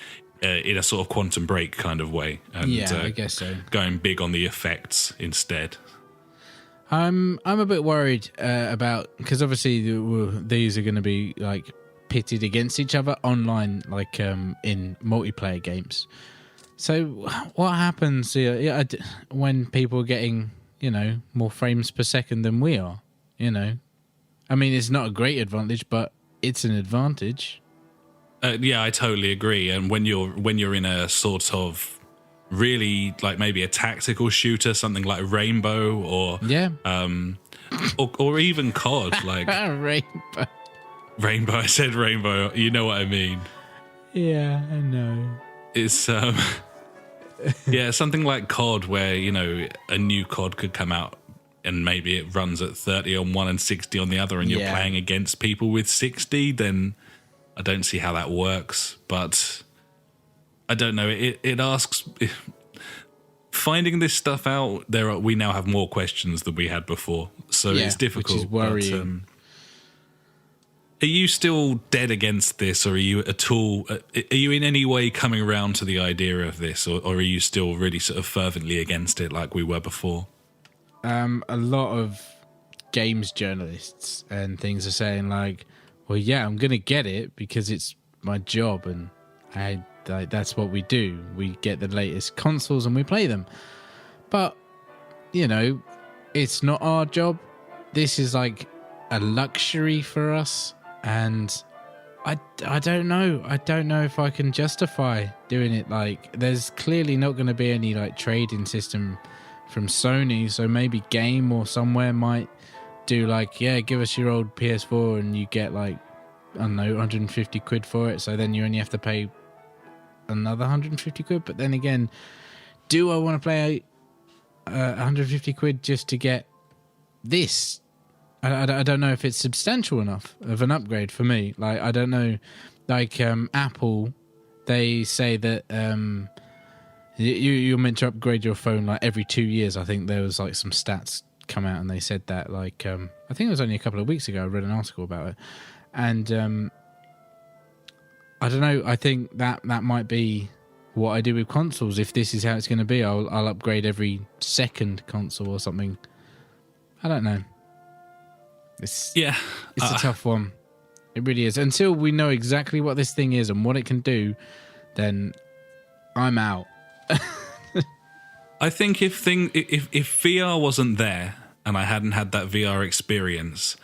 in a sort of Quantum Break kind of way. And, I guess so. Going big on the effects instead. I'm a bit worried about, because obviously these are going to be like pitted against each other online, like in multiplayer games. So what happens when people are getting, you know, more frames per second than we are? You know, I mean, it's not a great advantage, but it's an advantage. Yeah, I totally agree. And when you're in a sort of really like maybe a tactical shooter, something like Rainbow or or even COD, like Rainbow. I said Rainbow. You know what I mean? Yeah, I know. It's yeah, something like COD, where you know a new COD could come out and maybe it runs at 30 on one and 60 on the other, and you're playing against people with 60. Then I don't see how that works. But I don't know. It asks. Finding this stuff out, we now have more questions than we had before, so it's difficult. Which is worrying. Are you still dead against this, or are you at all? Are you in any way coming around to the idea of this, or are you still really sort of fervently against it, like we were before? A lot of games journalists and things are saying like, "Well, yeah, I'm going to get it because it's my job, and that's what we do. We get the latest consoles and we play them." But it's not our job. This is like a luxury for us, and I don't know. I don't know if I can justify doing it. Like, there's clearly not going to be any like trading system from Sony, so maybe Game or somewhere might do like, yeah, give us your old PS4 and you get like, I don't know, 150 quid for it. So then you only have to pay another 150 quid. But then again, do I want to pay 150 quid just to get this? I don't know if it's substantial enough of an upgrade for me. Like, I don't know. Like, Apple, they say that you're meant to upgrade your phone like every 2 years. I think there was like some stats come out and they said that. Like, I think it was only a couple of weeks ago I read an article about it. And I don't know. I think that might be what I do with consoles. If this is how it's going to be, I'll upgrade every second console or something. I don't know. It's a tough one. It really is. Until we know exactly what this thing is and what it can do, then I'm out. I think if VR wasn't there and I hadn't had that VR experience,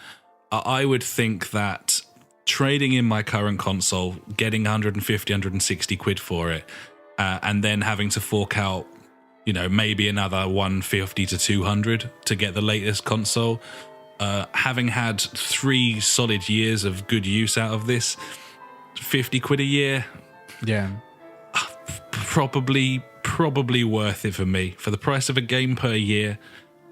I would think that trading in my current console, getting 150, 160 quid for it, and then having to fork out, maybe another 150 to 200 to get the latest console, having had 3 solid years of good use out of this, 50 quid a year, yeah, probably worth it for me. For the price of a game per year,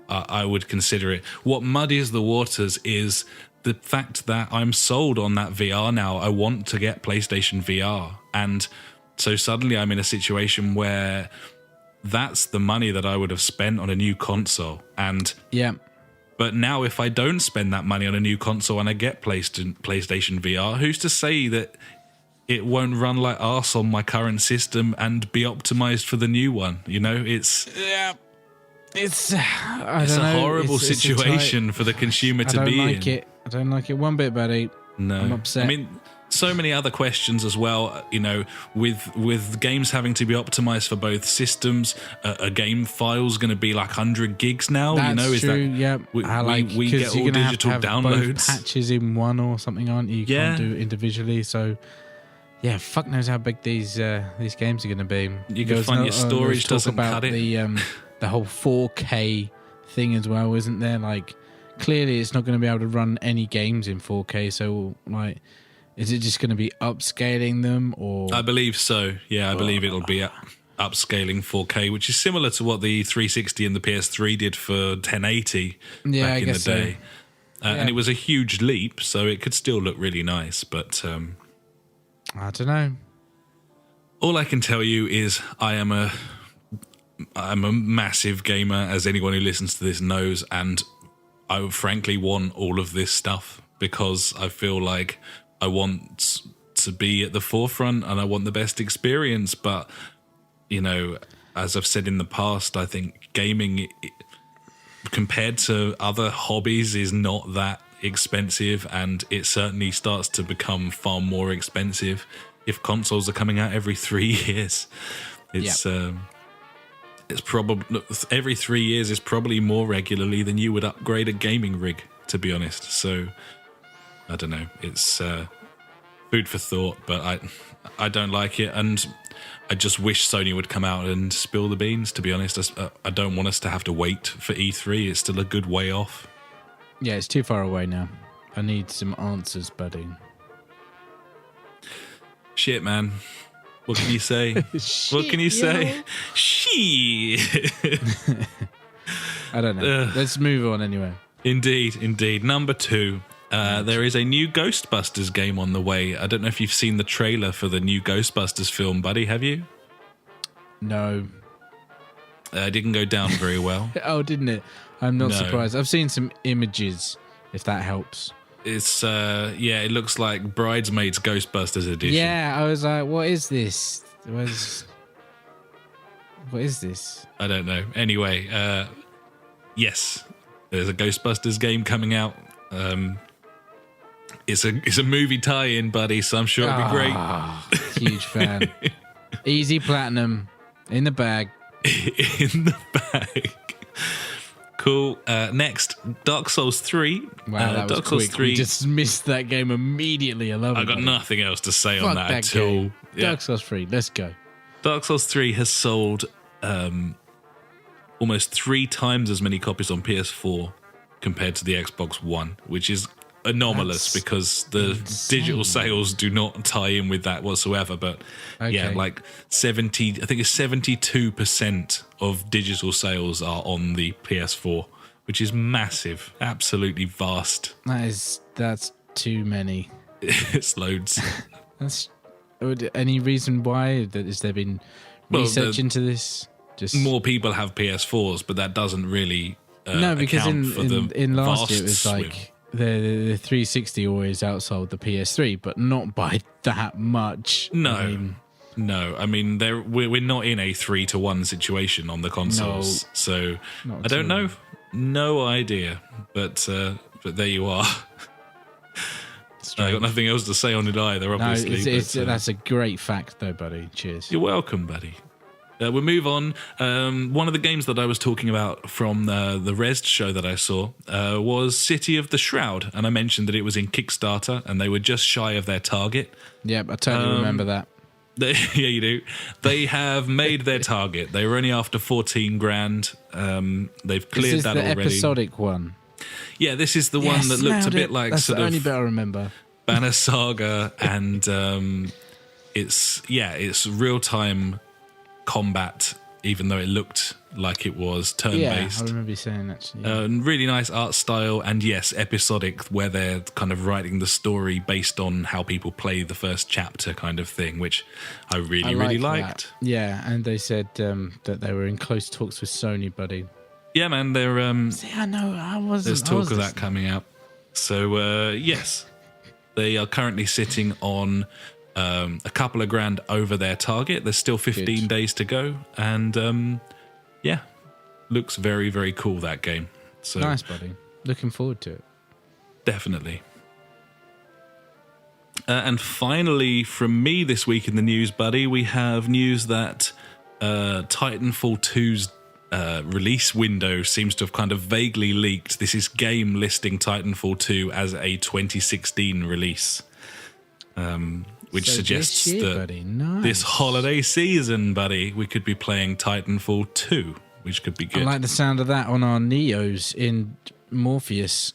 I would consider it. What muddies the waters is the fact that I'm sold on that VR now. I want to get PlayStation VR. And so suddenly I'm in a situation where that's the money that I would have spent on a new console. And yeah. But now if I don't spend that money on a new console and I get PlayStation VR, who's to say that it won't run like arse on my current system and be optimized for the new one? It's a horrible situation for the consumer to be in. I don't like it one bit, buddy. No, I'm upset. I mean, so many other questions as well. With games having to be optimized for both systems, a game file's going to be like 100 gigs now. That's true. Yeah, we get all digital downloads. Both patches in one or something, aren't you? You can't do it individually. So, yeah, fuck knows how big these games are going to be. You can find your storage doesn't cut it. The whole 4K thing as well, isn't there? Like, clearly it's not going to be able to run any games in 4K. So, like, is it just going to be upscaling them? Or I believe so. Yeah, I believe it'll be upscaling 4K, which is similar to what the 360 and the PS3 did for 1080 back in the day. And it was a huge leap, so it could still look really nice. But I don't know. All I can tell you is I'm a massive gamer, as anyone who listens to this knows, and I frankly want all of this stuff because I feel like I want to be at the forefront and I want the best experience. But, as I've said in the past, I think gaming, compared to other hobbies, is not that expensive, and it certainly starts to become far more expensive if consoles are coming out every 3 years. It's probably every 3 years is probably more regularly than you would upgrade a gaming rig, to be honest. So I don't know. It's food for thought, but I don't like it, and I just wish Sony would come out and spill the beans, to be honest. I don't want us to have to wait for E3. It's still a good way off. Yeah, it's too far away now. I need some answers, buddy. Shit, man. What can you say? What can you say? Shit. I don't know. Let's move on anyway. Indeed. Number 2. There is a new Ghostbusters game on the way. I don't know if you've seen the trailer for the new Ghostbusters film, buddy. Have you? No. It didn't go down very well. Oh, didn't it? I'm not surprised. I've seen some images, if that helps. It's, it looks like Bridesmaids Ghostbusters edition. Yeah, I was like, what is this? What is this? I don't know. Anyway, yes, there's a Ghostbusters game coming out. It's a movie tie-in, buddy, so I'm sure it'll be great. Huge fan. Easy platinum in the bag. In the bag. Cool. Next, Dark Souls 3. Wow, that was Dark quick. Souls 3. We dismissed that game immediately. I love it. I got nothing else to say Fuck on that that until game. Dark Souls 3, let's go. Dark Souls 3 has sold almost 3 times as many copies on PS4 compared to the Xbox One, which is anomalous because the digital sales do not tie in with that whatsoever. But yeah, like 72% of digital sales are on the PS4, which is massive, absolutely vast. That's too many. It's loads. Any reason why? Has there been research into this? Just more people have PS4s, but that doesn't really no, because in last year it was swim. like the 360 always outsold the PS3, but not by that much. No, I mean we're not in a 3-to-1 situation on the consoles, so I don't know, no idea. But there you are. I got nothing else to say on it either. Obviously, no, that's a great fact, though, buddy. Cheers. You're welcome, buddy. We'll move on. One of the games that I was talking about from the Res show that I saw was City of the Shroud, and I mentioned that it was in Kickstarter, and they were just shy of their target. Yep, I totally remember that. Yeah, you do. They have made their target. They were only after 14 grand. They've cleared that already. This is the episodic one. Yeah, this is the one that looked a bit like That's sort the only of bit I remember. Banner Saga, and it's real time combat, even though it looked like it was turn based. Yeah, I remember you saying that. Yeah. Really nice art style, and yes, episodic, where they're kind of writing the story based on how people play the first chapter, kind of thing, which I really liked. That. Yeah, and they said that they were in close talks with Sony, buddy. Yeah, man, they're See, I know, I wasn't. There's talk of that coming out. So yes, they are currently sitting on a couple of grand over their target. There's still 15 days to go, and yeah, looks very, very cool, that game. So nice, buddy. Looking forward to it. Definitely. And finally, from me this week in the news, buddy, we have news that Titanfall 2's release window seems to have kind of vaguely leaked. This is Game listing Titanfall 2 as a 2016 release. Which suggests that this holiday season, buddy, we could be playing Titanfall 2, which could be good. I like the sound of that on our Neos in Morpheus.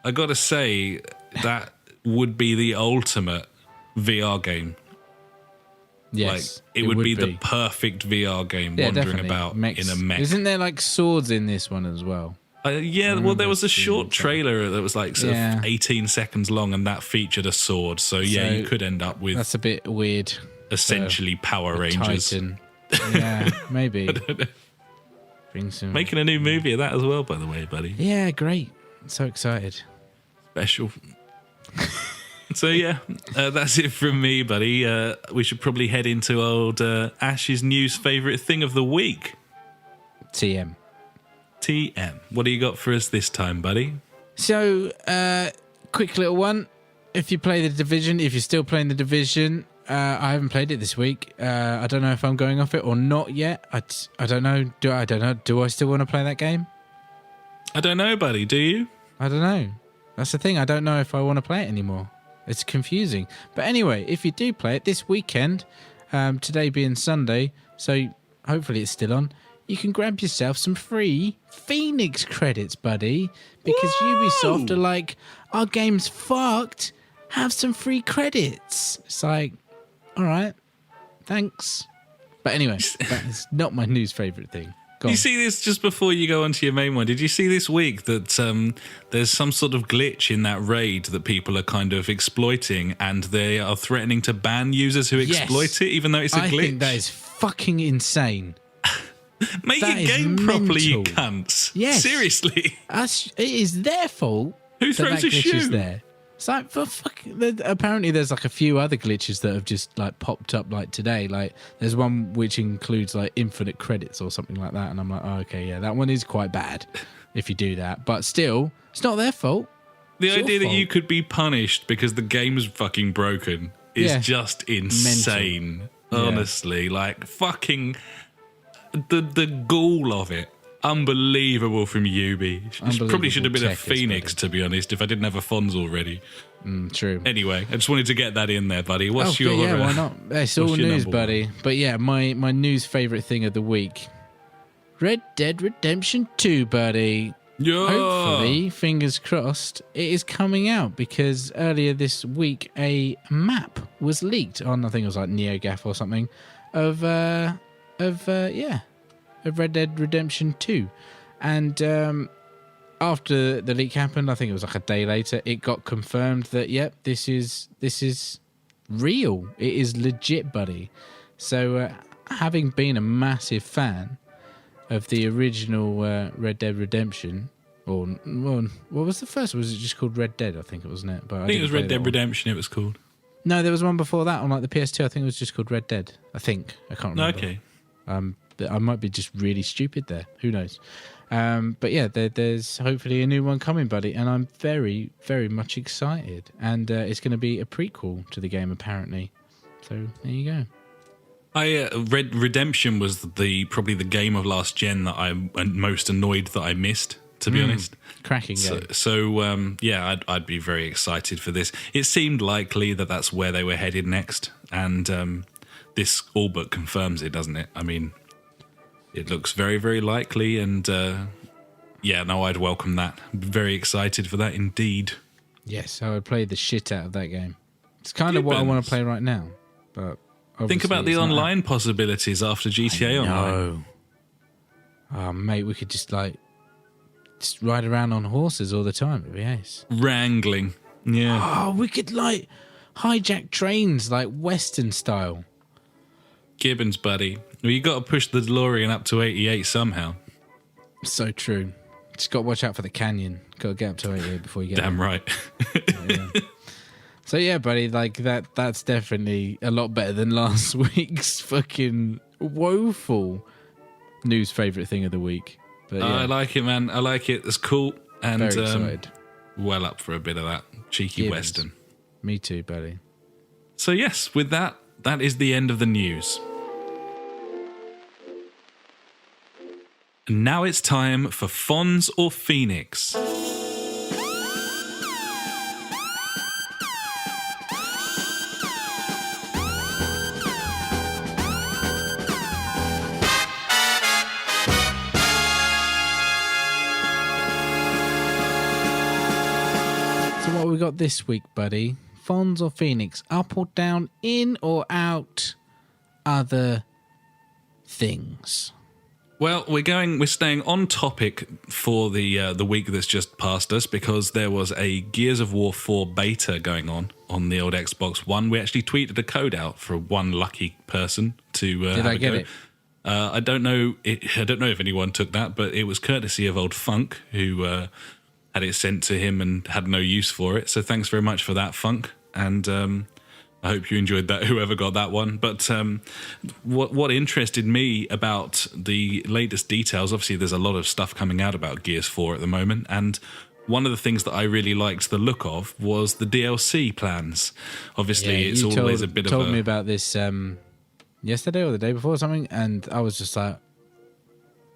I gotta say, that would be the ultimate VR game. Yes, like, it would be the perfect VR game, wandering about in a mech. Isn't there like swords in this one as well? Yeah, well, there was a short trailer that was like sort of 18 seconds long, and that featured a sword. So yeah, you could end up with... That's a bit weird. Essentially Power Rangers. Titan. Yeah, maybe. I don't know. Bring some... Making a new movie of that as well, by the way, buddy. Yeah, great. So excited. Special. So yeah, that's it from me, buddy. We should probably head into old Ash's news favourite thing of the week. TM. What do you got for us this time, buddy? So, quick little one. If you play The Division, if you're still playing The Division, I haven't played it this week. I don't know if I'm going off it or not yet. I don't know. Do I still want to play that game? I don't know, buddy. Do you? I don't know. That's the thing. I don't know if I want to play it anymore. It's confusing. But anyway, if you do play it this weekend, today being Sunday, so hopefully it's still on, you can grab yourself some free Phoenix credits, buddy, because Ubisoft are like, our game's fucked, have some free credits. It's like, all right, thanks. But anyway, that is not my news favourite thing. You see this just before you go onto your main one. Did you see this week that there's some sort of glitch in that raid that people are kind of exploiting, and they are threatening to ban users who exploit it, even though it's a glitch? I think that is fucking insane. Make your game properly, you cunts. Yes. Seriously. It is their fault. Who throws a shoe? There. It's like, for apparently there's like a few other glitches that have just like popped up like today. Like there's one which includes like infinite credits or something like that. And I'm like, oh, okay, yeah, that one is quite bad if you do that. But still, it's not their fault. The idea that you could be punished because the game is fucking broken is just insane. Mental. Honestly, like fucking... The gall of it. Unbelievable from Yubi. Probably should have been a Phoenix, buddy. to be honest, if I didn't have a Fonz already. True. Anyway, I just wanted to get that in there, buddy. What's your... Yeah, why not? It's all news, buddy. But yeah, my news favourite thing of the week. Red Dead Redemption 2, buddy. Yeah. Hopefully, fingers crossed, it is coming out because earlier this week a map was leaked on, I think it was like NeoGAF or something, of Red Dead Redemption 2. And after the leak happened, I think it was like a day later, it got confirmed that this is real. It is legit, buddy. So having been a massive fan of the original Red Dead Redemption, or well, what was the first? Was it just called Red Dead? I think it wasn't it. But I think it was Red Dead Redemption. It was called. No, there was one before that on like the PS2. I think it was just called Red Dead. I can't remember. Okay. But I might be just really stupid there. Who knows? But yeah, there's hopefully a new one coming, buddy, and I'm very, very much excited. And it's going to be a prequel to the game, apparently. So there you go. Redemption was probably the game of last gen that I'm most annoyed that I missed, to be honest. Cracking game. So I'd be very excited for this. It seemed likely that that's where they were headed next, and this all but confirms it, doesn't it? I mean, it looks very, very likely, and I'd welcome that. I'm very excited for that indeed. Yes, I would play the shit out of that game. It's kind of what I want to play right now, but think about the online possibilities after GTA Online. Oh, mate, we could just ride around on horses all the time. It'd be ace. Wrangling. Yeah. Oh, we could hijack trains like Western style. Gibbons, buddy. Well, you got to push the DeLorean up to 88 somehow. So true. Just got to watch out for the canyon. Got to get up to 88 before you get Damn there. right. Yeah. So yeah, buddy, that's definitely a lot better than last week's fucking woeful news favourite thing of the week. But yeah, I like it, man. I like it. It's cool. And very excited. Well up for a bit of that cheeky Western. Me too, buddy. So yes, with that is the end of the news. And now it's time for Fonz or Phoenix. What we got this week, buddy? Fonz or Phoenix? Up or down? In or out? Other things. Well, we're staying on topic for the week that's just passed us because there was a Gears of War 4 beta going on the old Xbox One. We actually tweeted a code out for one lucky person to Did I get it? I don't know. I don't know if anyone took that, but it was courtesy of old Funk who had it sent to him and had no use for it. So thanks very much for that, Funk. And I hope you enjoyed that, whoever got that one. But what interested me about the latest details, obviously there's a lot of stuff coming out about Gears 4 at the moment, and one of the things that I really liked the look of was the DLC plans. Obviously, it's always a bit of a... You told me about this yesterday or the day before or something, and I was just like,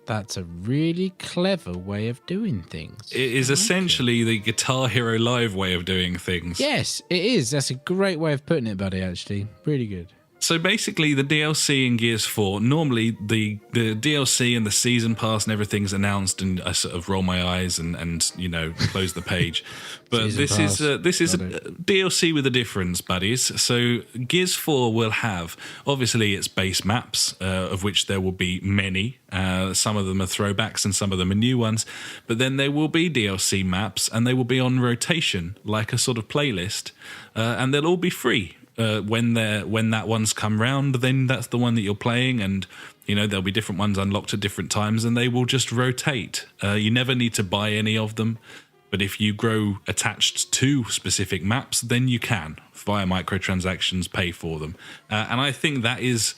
that's a really clever way of doing things. It is essentially the Guitar Hero Live way of doing things. Yes, it is. That's a great way of putting it, buddy, actually. Really good. So basically, the DLC in Gears 4, normally the DLC and the season pass and everything's announced, and I sort of roll my eyes and close the page. But this is a DLC with a difference, buddies. So Gears 4 will have, obviously, its base maps, of which there will be many. Some of them are throwbacks and some of them are new ones. But then there will be DLC maps, and they will be on rotation, like a sort of playlist, and they'll all be free. When that one's come round, then that's the one that you're playing, and there'll be different ones unlocked at different times, and they will just rotate. You never need to buy any of them, but if you grow attached to specific maps, then you can via microtransactions pay for them, and I think that is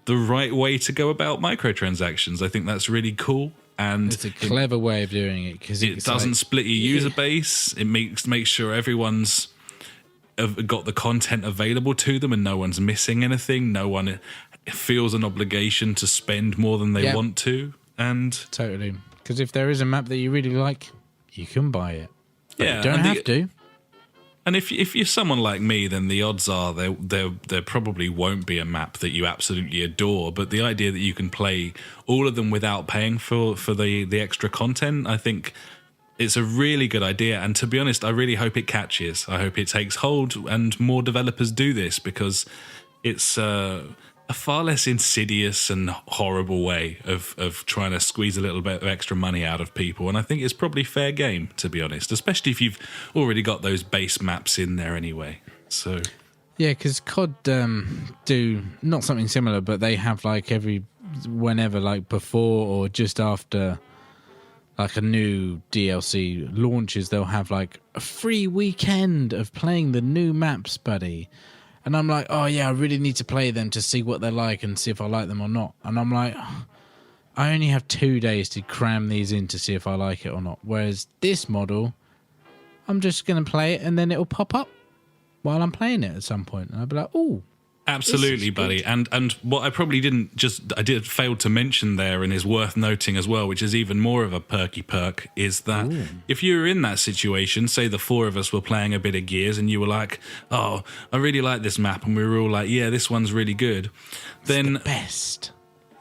the right way to go about microtransactions. I think that's really cool. And it's a clever way of doing it because it doesn't split your user base. It makes sure everyone's have got the content available to them and no one's missing anything. No one feels an obligation to spend more than they want to. And Totally. Because if there is a map that you really like, you can buy it. But yeah, you don't have to. And if you're someone like me, then the odds are there probably won't be a map that you absolutely adore. But the idea that you can play all of them without paying for the extra content, I think it's a really good idea. And to be honest, I really hope it catches. I hope it takes hold and more developers do this, because it's a far less insidious and horrible way of trying to squeeze a little bit of extra money out of people. And I think it's probably fair game, to be honest, especially if you've already got those base maps in there anyway. So yeah, because COD do not something similar, but they have like whenever, like before or just after like a new DLC launches, they'll have like a free weekend of playing the new maps, buddy. And I'm like, oh yeah, I really need to play them to see what they're like and see if I like them or not. And I'm like, I only have 2 days to cram these in to see if I like it or not. Whereas this model, I'm just going to play it and then it'll pop up while I'm playing it at some point. And I'll be like, oh. absolutely, buddy. And what I probably did fail to mention there, and is worth noting as well, which is even more of a perky perk, is that if you were in that situation, say the four of us were playing a bit of Gears and you were like, oh, I really like this map, and we were all like, yeah, this one's really good, then the best.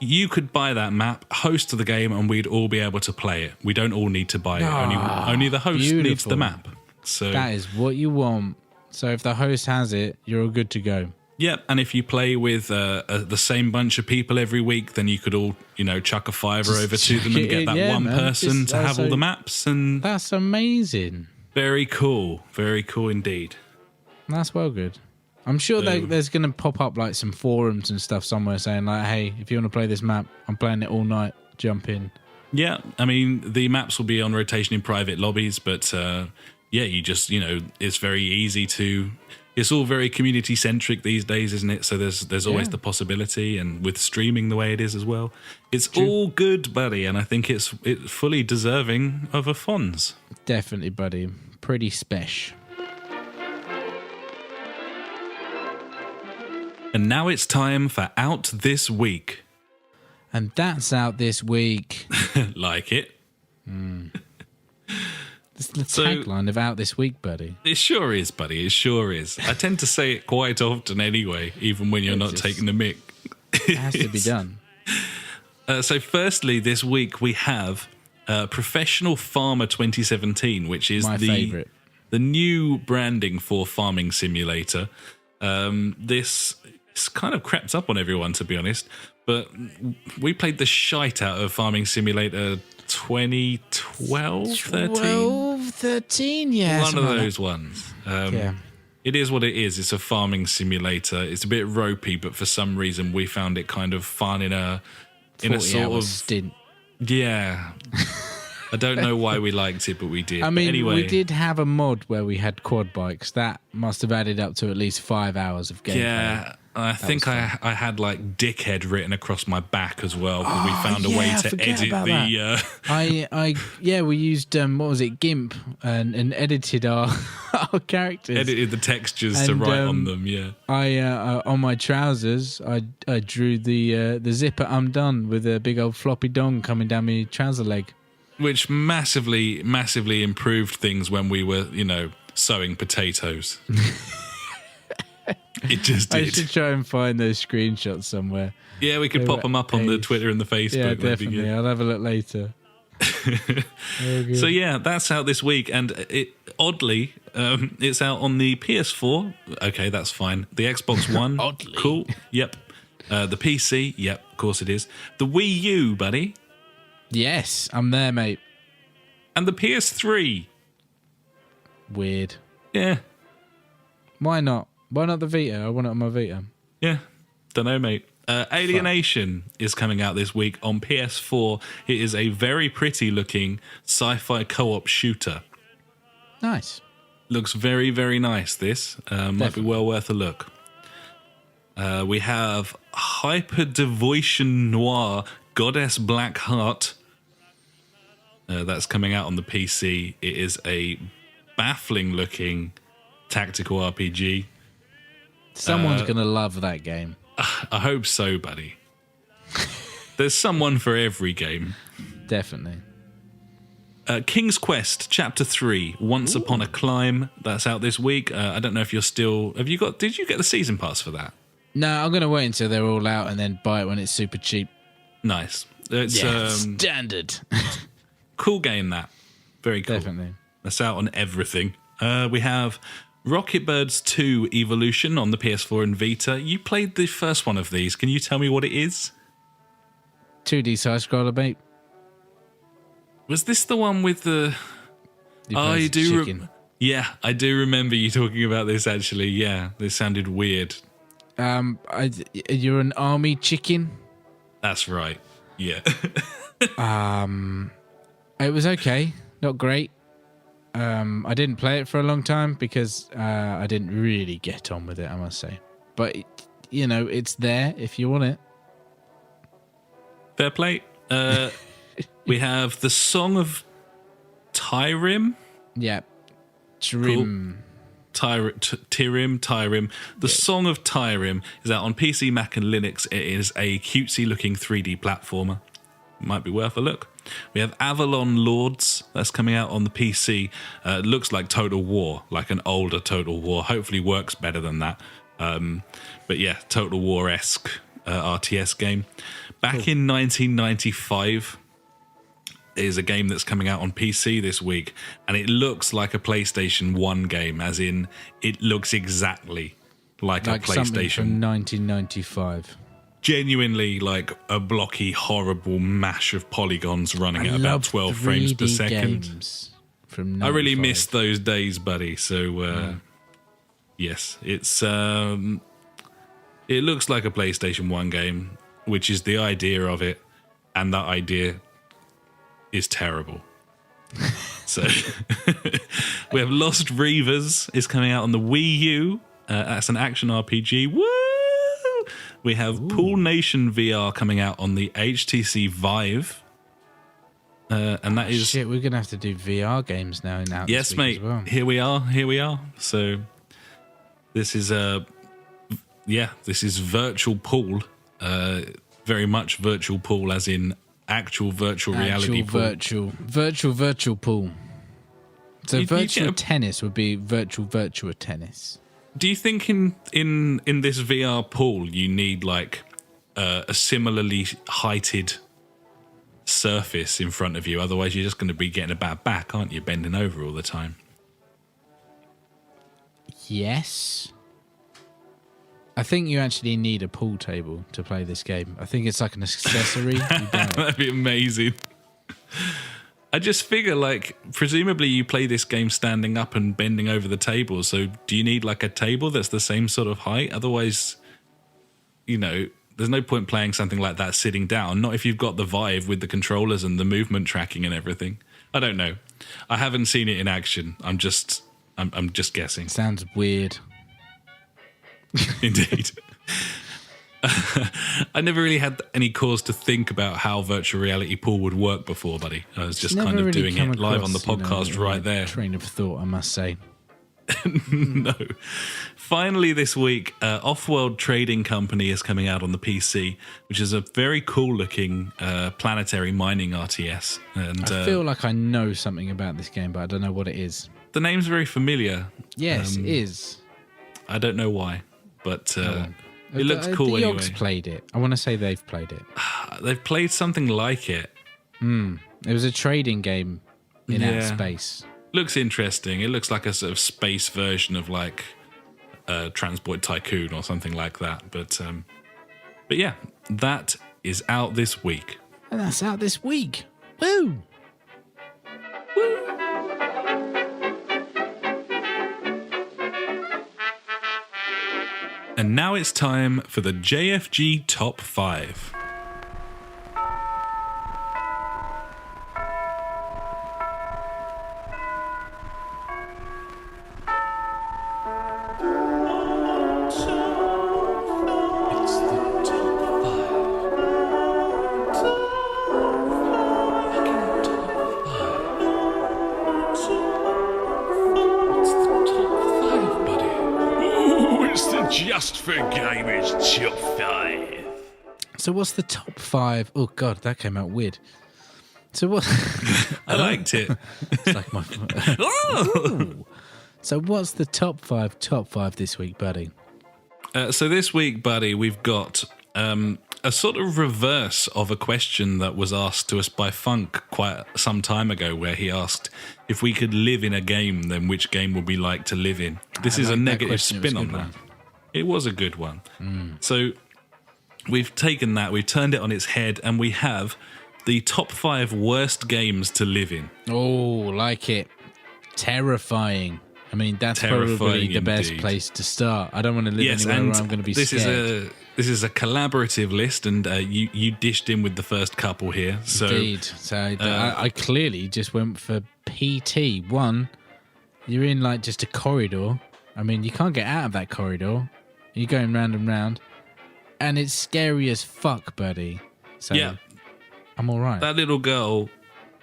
You could buy that map, host the game, and we'd all be able to play it. We don't all need to buy it. Only the host needs the map. So that is what you want. So if the host has it, you're all good to go. Yeah, and if you play with the same bunch of people every week, then you could all, chuck a fiver over to them and get that one person to have all the maps. And that's amazing. Very cool indeed. That's well good. I'm sure there's going to pop up like some forums and stuff somewhere saying like, hey, if you want to play this map, I'm playing it all night, jump in. Yeah, I mean, the maps will be on rotation in private lobbies, but you just, it's very easy to... It's all very community-centric these days, isn't it? So there's always the possibility, and with streaming the way it is as well, it's all good, buddy, and I think it's fully deserving of a Fonz. Definitely, buddy. Pretty special. And now it's time for Out This Week. And that's out this week. Like it. It's the tagline of Out This Week, buddy. It sure is, buddy. It sure is. I tend to say it quite often anyway, even when you're not taking the mic. It has to be done. So firstly, this week we have Professional Farmer 2017, which is my favourite. The new branding for Farming Simulator. This kind of crept up on everyone, to be honest, but we played the shite out of Farming Simulator 2012, 13, yeah. One of those ones. It is what it is. It's a farming simulator. It's a bit ropey, but for some reason we found it kind of fun in a sort of stint. Yeah. I don't know why we liked it, but we did. I mean, anyway, we did have a mod where we had quad bikes. That must have added up to at least 5 hours of gameplay. Yeah, I think I had like dickhead written across my back as well, because we found a way to edit the... we used, what was it, GIMP, and edited our characters. Edited the textures to write on them, yeah. On my trousers, I drew the zipper undone with a big old floppy dong coming down my trouser leg. Which massively improved things when we were, sowing potatoes. It just did. I should try and find those screenshots somewhere. Yeah, we could pop them up on the Twitter and the Facebook. Yeah, definitely. I'll have a look later. So yeah, that's out this week, and oddly, it's out on the PS4. Okay, that's fine. The Xbox One, oddly, cool. Yep. The PC, yep, of course it is. The Wii U, buddy. Yes, I'm there, mate. And the PS3. Weird. Yeah. Why not? Why not the Vita? I want it on my Vita. Yeah. Don't know, mate. Alienation is coming out this week on PS4. It is a very pretty looking sci-fi co-op shooter. Nice. Looks very, very nice, this. Might be well worth a look. We have Hyper Devotion Noir Goddess Black Heart. That's coming out on the PC. It is a baffling looking tactical RPG. Someone's going to love that game. I hope so, buddy. There's someone for every game. Definitely. King's Quest Chapter 3, Once Upon a Climb. That's out this week. I don't know if you're still... Did you get the season pass for that? No, I'm going to wait until they're all out and then buy it when it's super cheap. Nice. It's standard. Cool game, that. Very cool. Definitely. That's out on everything. We have Rocket Birds 2 Evolution on the PS4 and Vita. You played the first one of these. Can you tell me what it is? 2D side-scroller, mate. Was this the one with the... I do. Yeah, I do remember you talking about this, actually. Yeah, this sounded weird. You're an army chicken? That's right. Yeah. It was okay. Not great. I didn't play it for a long time because I didn't really get on with it, I must say. But, it's there if you want it. Fair play. We have the Song of Tyrim. Yeah. Tyrim. Cool. Tyrim. The Song of Tyrim is out on PC, Mac, and Linux. It is a cutesy-looking 3D platformer. Might be worth a look. We have Avalon Lords. That's coming out on the PC. It looks like Total War, like an older Total War. Hopefully works better than that. But yeah, Total War-esque RTS game. Back in 1995 is a game that's coming out on PC this week, and it looks like a PlayStation 1 game, as in it looks exactly like a PlayStation. From 1995. Genuinely like a blocky, horrible mash of polygons running at about 12 frames per second. From I really miss those days, buddy. So, yes, it's it looks like a PlayStation 1 game, which is the idea of it, and that idea is terrible. So we have Lost Reavers is coming out on the Wii U. That's an action RPG. Woo! We have Pool Nation VR coming out on the HTC Vive. And that is... Shit, we're going to have to do VR games now. Yes, mate. As well. Here we are. So this is this is virtual pool. Very much virtual pool, as in actual virtual reality pool. Virtual pool. So virtual tennis would be virtual tennis. Do you think in this VR pool you need like a similarly heighted surface in front of you? Otherwise you're just going to be getting a bad back, aren't you? Bending over all the time. Yes. I think you actually need a pool table to play this game. I think it's like an accessory. That'd be amazing. I just figure, like, presumably you play this game standing up and bending over the table, so do you need, like, a table that's the same sort of height? Otherwise, there's no point playing something like that sitting down, not if you've got the Vive with the controllers and the movement tracking and everything. I don't know. I haven't seen it in action. I'm just guessing. Sounds weird. Indeed. I never really had any cause to think about how virtual reality pool would work before, buddy. I was just kind of doing it live on the podcast right there. Train of thought, I must say. No. Finally this week, Offworld Trading Company is coming out on the PC, which is a very cool looking planetary mining RTS. And I feel like I know something about this game, but I don't know what it is. The name's very familiar. Yes, it is. I don't know why, but... it looks cool anyway. The Yogs played it. I want to say they've played it. They've played something like it. It was a trading game in outer space. Looks interesting. It looks like a sort of space version of like Transport Tycoon or something like that. But yeah, that is out this week. And that's out this week. Woo! Woo! And now it's time for the JfG Top 5. So what's the top 5? Oh God, that came out weird. So what? I liked it. It's like my. Ooh. So what's the top 5 this week, buddy? So this week, buddy, we've got a sort of reverse of a question that was asked to us by Funk quite some time ago, where he asked if we could live in a game, then which game would we like to live in? This is a negative spin on that. It was a good one. So we've taken that, we've turned it on its head, and we have the top 5 worst games to live in. Oh, like it. Terrifying. I mean, that's probably the best place to start. I don't want to live anywhere where I'm going to be scared. This is a collaborative list, and you dished in with the first couple here. So, indeed. So I clearly just went for PT. One, you're in like just a corridor. I mean, you can't get out of that corridor. You're going round and round, and it's scary as fuck, buddy. So yeah, I'm all right. That little girl,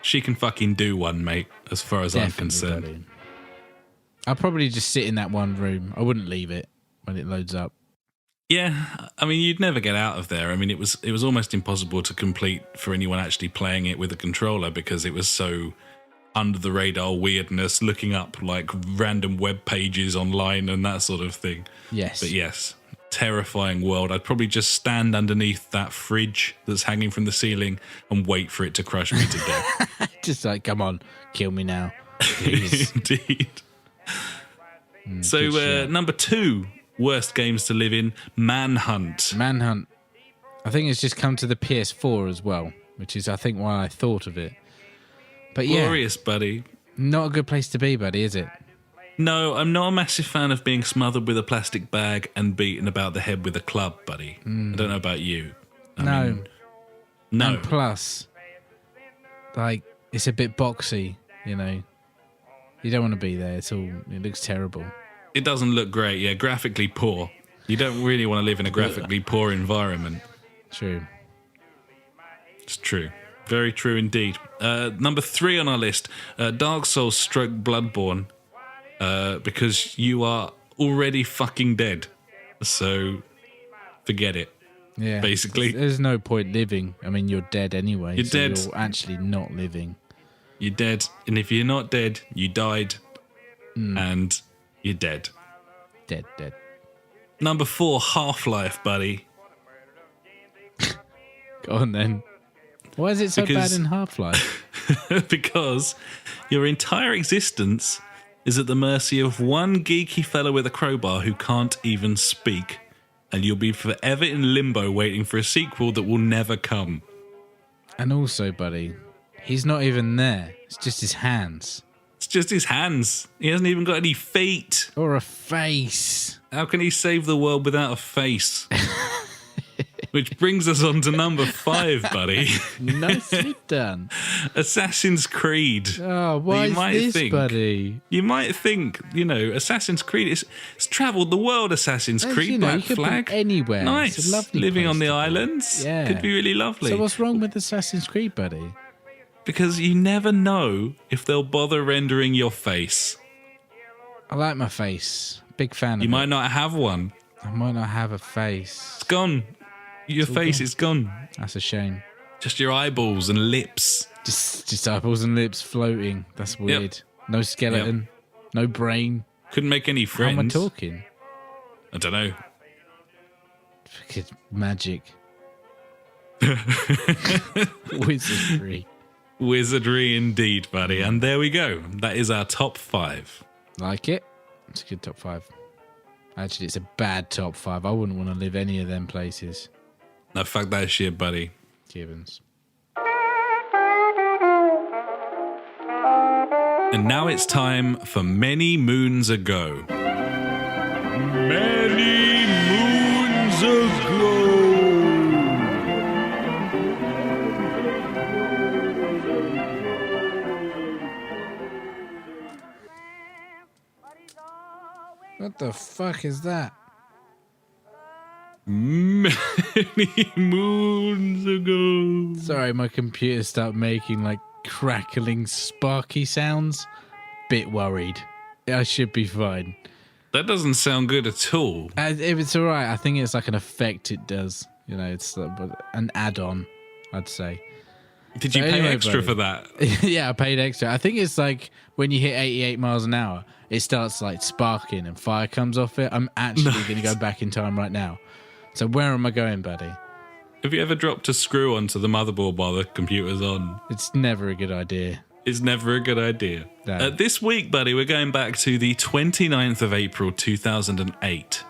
she can fucking do one, mate, as far as I'm concerned. Buddy. I'll probably just sit in that one room. I wouldn't leave it when it loads up. Yeah, I mean, you'd never get out of there. I mean, it was almost impossible to complete for anyone actually playing it with a controller, because it was so under the radar weirdness, looking up like random web pages online and that sort of thing. Yes. But yes, terrifying world. I'd probably just stand underneath that fridge that's hanging from the ceiling and wait for it to crush me to death. Just like, come on, kill me now, please. Indeed. So number 2 worst games to live in, Manhunt. Manhunt. I think it's just come to the PS4 as well, which is I think why I thought of it. But yeah, glorious, buddy. Not a good place to be, buddy, is it? No, I'm not a massive fan of being smothered with a plastic bag and beaten about the head with a club, buddy. I don't know about you. No. No. And plus, like, it's a bit boxy, you know. You don't want to be there. It looks terrible. It doesn't look great, yeah. Graphically poor. You don't really want to live in a graphically poor environment. True. It's true. Very true indeed. Number 3 on our list, Dark Souls stroke Bloodborne, because you are already fucking dead. So forget it. Yeah. Basically. There's no point living. I mean, you're dead anyway. You're dead. You're actually not living. You're dead. And if you're not dead, you died. And you're dead. Dead. Number 4, Half-Life, buddy. Go on then. Why is it so bad in Half-Life? Because your entire existence is at the mercy of one geeky fella with a crowbar who can't even speak, and you'll be forever in limbo waiting for a sequel that will never come. And also, buddy, he's not even there. It's just his hands. It's just his hands. He hasn't even got any feet. Or a face. How can he save the world without a face? Which brings us on to number 5, buddy. Nicely done. Assassin's Creed. Oh, why is this, buddy? You might think, Assassin's Creed, it's travelled the world, Assassin's Creed, Black Flag. Anywhere. Nice. It's a lovely living place on the islands. Yeah. Could be really lovely. So what's wrong with Assassin's Creed, buddy? Because you never know if they'll bother rendering your face. I like my face. Big fan of it. You might not have one. I might not have a face. It's gone. Your face is gone. That's a shame. Just your eyeballs and lips. Just eyeballs and lips floating. That's weird. Yep. No skeleton. Yep. No brain. Couldn't make any friends. How am I talking? I don't know. Fucking magic. Wizardry. Wizardry indeed, buddy. And there we go. That is our top 5. Like it? It's a good top 5. Actually, it's a bad top 5. I wouldn't want to live any of them places. No, fuck that shit, buddy. Gibbons. And now it's time for Many Moons Ago. Many Moons Ago. What the fuck is that? Many moons ago. Sorry, my computer started making like crackling, sparky sounds. Bit worried. I should be fine. That doesn't sound good at all. If it's all right, I think it's like an effect it does. You know, it's an add-on, I'd say. Did you pay extra for that? Yeah, I paid extra. I think it's like when you hit 88 miles an hour, it starts like sparking and fire comes off it. I'm actually going to go back in time right now. So where am I going, buddy? Have you ever dropped a screw onto the motherboard while the computer's on? It's never a good idea. It's never a good idea. No. This week, buddy, we're going back to the 29th of April, 2008.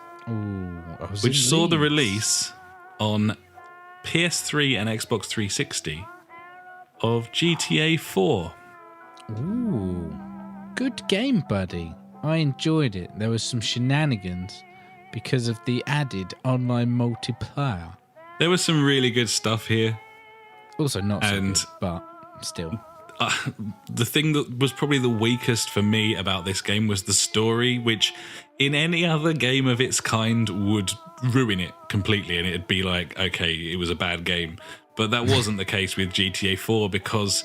Which saw the release on PS3 and Xbox 360 of GTA 4. Ooh, good game, buddy. I enjoyed it. There was some shenanigans because of the added online multiplayer. There was some really good stuff here. Also not so good, but still. The thing that was probably the weakest for me about this game was the story, which in any other game of its kind would ruin it completely, and it'd be like, okay, it was a bad game. But that wasn't the case with GTA 4 because,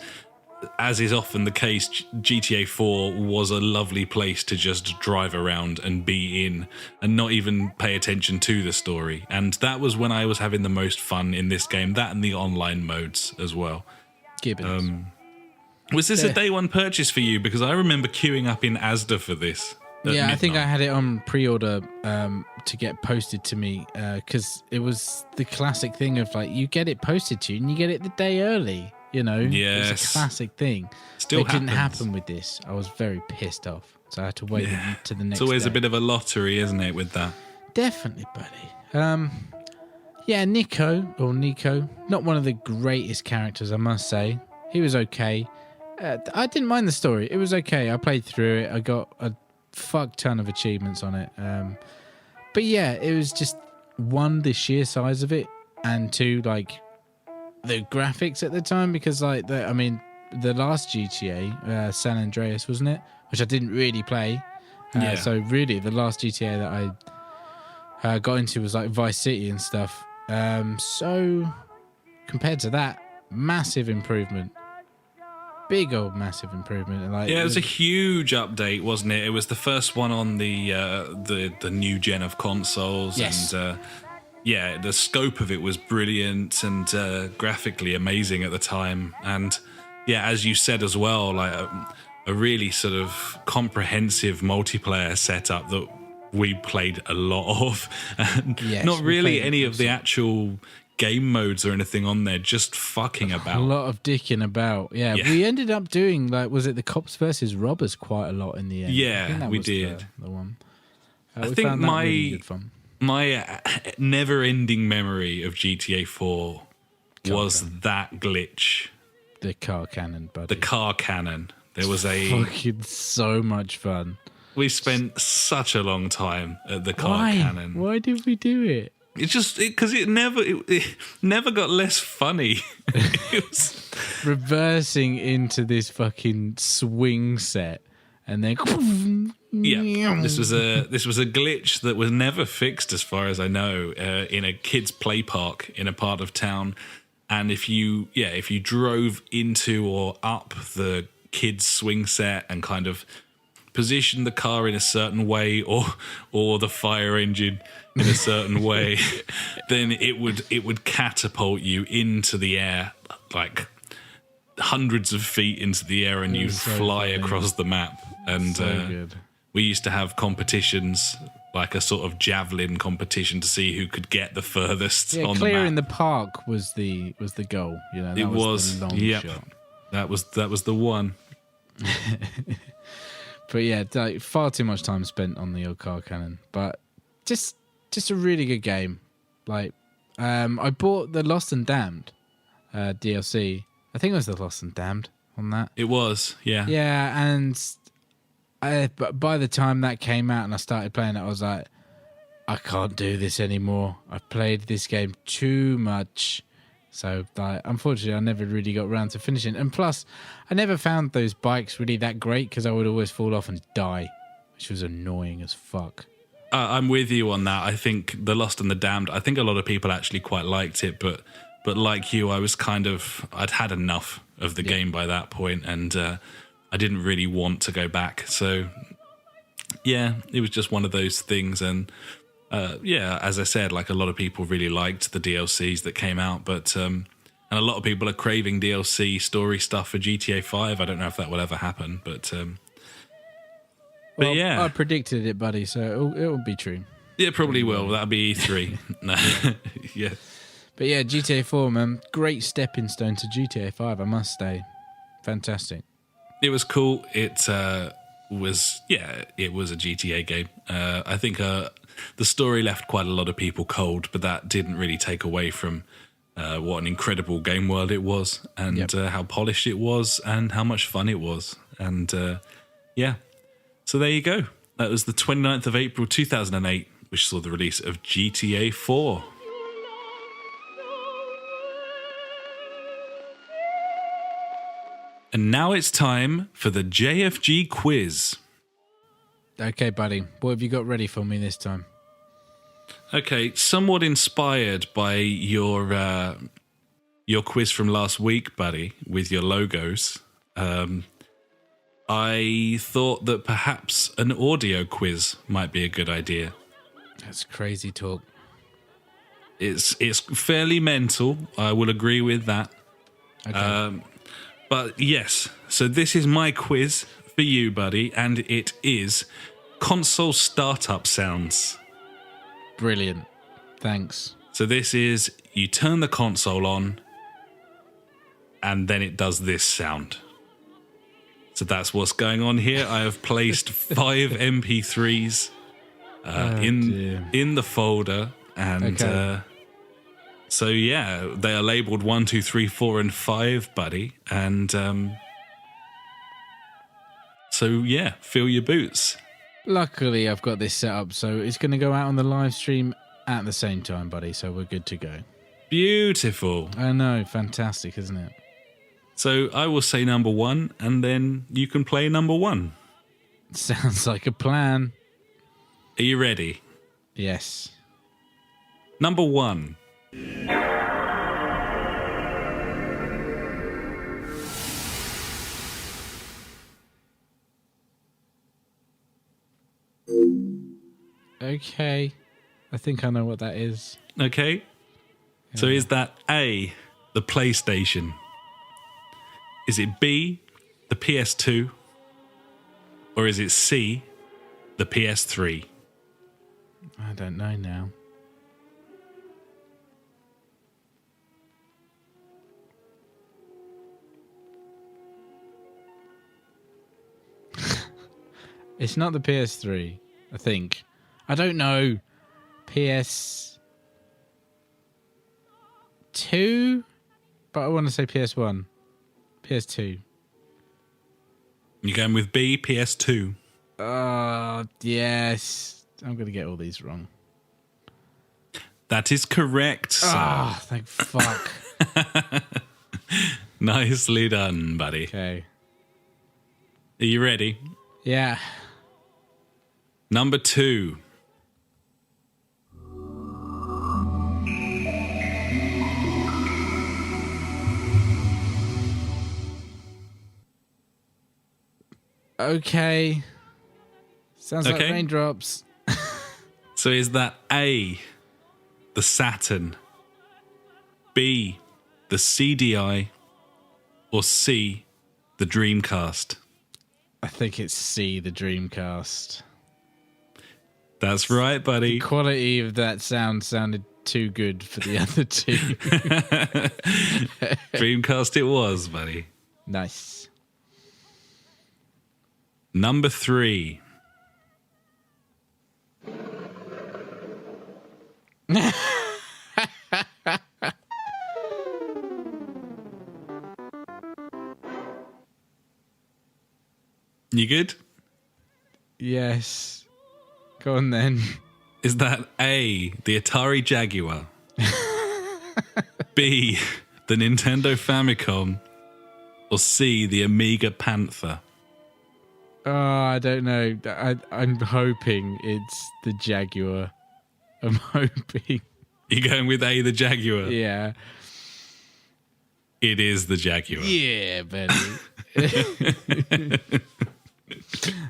as is often the case, GTA 4 was a lovely place to just drive around and be in and not even pay attention to the story. And that was when I was having the most fun in this game, that and the online modes as well. Gibbons. Was this a day one purchase for you? Because I remember queuing up in Asda for this. Yeah, I think I had it on pre-order to get posted to me because it was the classic thing of like you get it posted to you and you get it the day early. You know, yes. It's a classic thing. Still it didn't happen with this. I was very pissed off, so I had to wait to the next. It's always day. a bit of a lottery, isn't it, with that? Definitely, buddy. Yeah, Nico, not one of the greatest characters, I must say. He was okay. I didn't mind the story. It was okay. I played through it. I got a fuck ton of achievements on it. But yeah, it was just one, the sheer size of it, and two, like the graphics at the time, because like the last GTA, San Andreas, wasn't it? Which I didn't really play. So really, the last GTA that I got into was like Vice City and stuff. So compared to that, massive improvement. Big old massive improvement. And like, it was a huge update, wasn't it? It was the first one on the new gen of consoles. Yes. And the scope of it was brilliant and graphically amazing at the time. And yeah, as you said as well, like a really sort of comprehensive multiplayer setup that we played a lot of. And not really any of the actual game modes or anything on there, just fucking about. A lot of dicking about. Yeah. We ended up doing, like, was it the cops versus robbers quite a lot in the end? Yeah, I think that we was did. The one. I think my really good fun. My never-ending memory of GTA 4 was that glitch. The car cannon, buddy. The car cannon. There was fucking so much fun. We spent such a long time at the car cannon. Why did we do it? It's just because it never got less funny. It was reversing into this fucking swing set, and then this was a glitch that was never fixed, as far as I know, in a kids' play park in a part of town. And if you drove into or up the kids' swing set and kind of positioned the car in a certain way, or the fire engine in a certain way, then it would catapult you into the air, like hundreds of feet into the air, and you'd fly across the map. And we used to have competitions, like a sort of javelin competition, to see who could get the furthest on the map. Clearing the park was the goal. You know, that was the long shot. That was the one. But yeah, like, far too much time spent on the old car cannon. But just a really good game. Like, I bought the Lost and Damned DLC. I think it was the Lost and Damned on that. It was, yeah. Yeah, and but by the time that came out and I started playing it, I was like, I can't do this anymore. I've played this game too much. So, unfortunately, I never really got around to finishing. And plus, I never found those bikes really that great because I would always fall off and die, which was annoying as fuck. I'm with you on that. I think The Lost and the Damned, I think a lot of people actually quite liked it, but like you, I was I'd had enough of the game by that point, and I didn't really want to go back. So, yeah, it was just one of those things. And yeah, as I said, like a lot of people really liked the DLCs that came out, but and a lot of people are craving DLC story stuff for GTA 5. I don't know if that will ever happen, but yeah, I predicted it, buddy, so it'll be true. Yeah, probably will. That'll be E3. No, yeah. But yeah, GTA 4, man, great stepping stone to GTA 5, I must say. Fantastic. It was cool. It was a GTA game. I think the story left quite a lot of people cold, but that didn't really take away from what an incredible game world it was, and how polished it was, and how much fun it was. And yeah, so there you go. That was the 29th of April 2008, which saw the release of GTA 4. And now it's time for the JfG quiz. Okay, buddy. What have you got ready for me this time? Okay, somewhat inspired by your quiz from last week, buddy, with your logos. I thought that perhaps an audio quiz might be a good idea. That's crazy talk. It's fairly mental. I will agree with that. Okay. But yes, so this is my quiz for you, buddy, and it is console startup sounds. Brilliant. Thanks. So this is, you turn the console on, and then it does this sound. So that's what's going on here. I have placed 5 MP3s in the folder, and so yeah, they are labeled 1, 2, 3, 4, and 5, buddy. And so yeah, fill your boots. Luckily, I've got this set up, so it's going to go out on the live stream at the same time, buddy. So we're good to go. Beautiful. I know, fantastic, isn't it? So I will say number 1, and then you can play number 1. Sounds like a plan. Are you ready? Yes. Number 1. Okay. I think I know what that is. Okay. Yeah. So is that A, the PlayStation? Is it B, the PS2? Or is it C, the PS3? I don't know now. It's not the PS3, I think. I don't know. PS2? But I want to say PS1. PS2. You're going with B, PS2? Yes. I'm going to get all these wrong. That is correct, sir. Ah, thank fuck. Nicely done, buddy. Okay. Are you ready? Yeah. Number 2. Okay. Sounds like raindrops. So is that A, the Saturn, B, the CDI, or C, the Dreamcast? I think it's C, the Dreamcast. That's right, buddy. The quality of that sounded too good for the other two. Dreamcast it was, buddy. Nice. Number 3. You good? Yes. Go on then. Is that A, the Atari Jaguar? B, the Nintendo Famicom? Or C, the Amiga Panther? Oh, I don't know. I'm hoping it's the Jaguar. I'm hoping. You're going with A, the Jaguar? Yeah. It is the Jaguar. Yeah, buddy.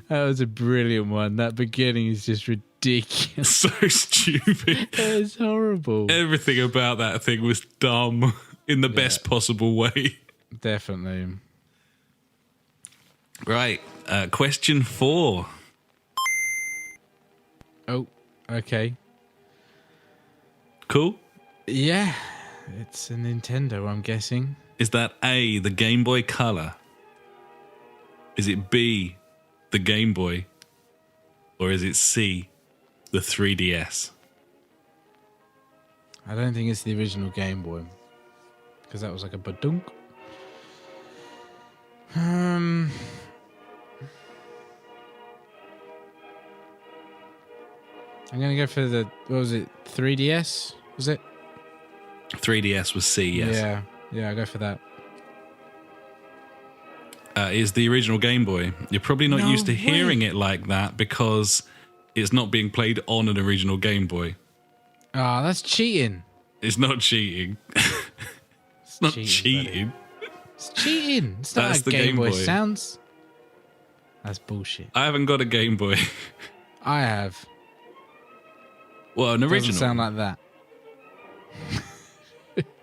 That was a brilliant one. That beginning is just ridiculous. ridiculous. So stupid. It's horrible. Everything about that thing was dumb in the best possible way. Definitely. Right. Question 4. Oh, okay. Cool. Yeah, it's a Nintendo, I'm guessing. Is that A, the Game Boy Color? Is it B, the Game Boy? Or is it C, the 3DS? I don't think it's the original Game Boy, because that was like a badunk. I'm going to go for the, what was it, 3DS? Was it? 3DS was C, yes. Yeah, I'll go for that. Is the original Game Boy. You're probably not used to hearing it like that because it's not being played on an original Game Boy. Oh, that's cheating. It's not cheating. It's not cheating. It's cheating. It's not That's how the Game Game Boy Boy. sounds. That's bullshit. I haven't got a Game Boy. I have. Well, an original. Doesn't sound like that.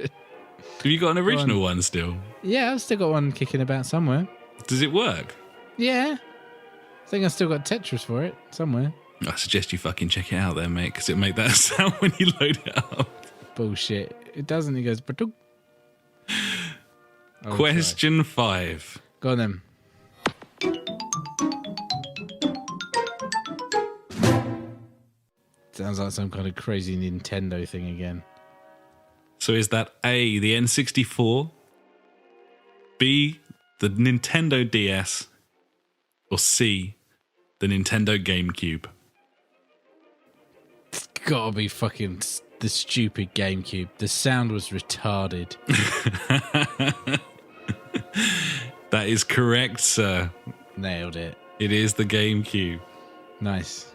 Have you got an original one still? Yeah, I've still got one kicking about somewhere. Does it work? Yeah. I think I've still got Tetris for it somewhere. I suggest you fucking check it out there, mate, because it'll make that sound when you load it up. Bullshit. It doesn't. It goes... badunk. Question 5. Go on then. Sounds like some kind of crazy Nintendo thing again. So is that A, the N64, B, the Nintendo DS, or C, the Nintendo GameCube? It's gotta be fucking the stupid GameCube. The sound was retarded. That is correct, sir. Nailed it. It is the GameCube. Nice.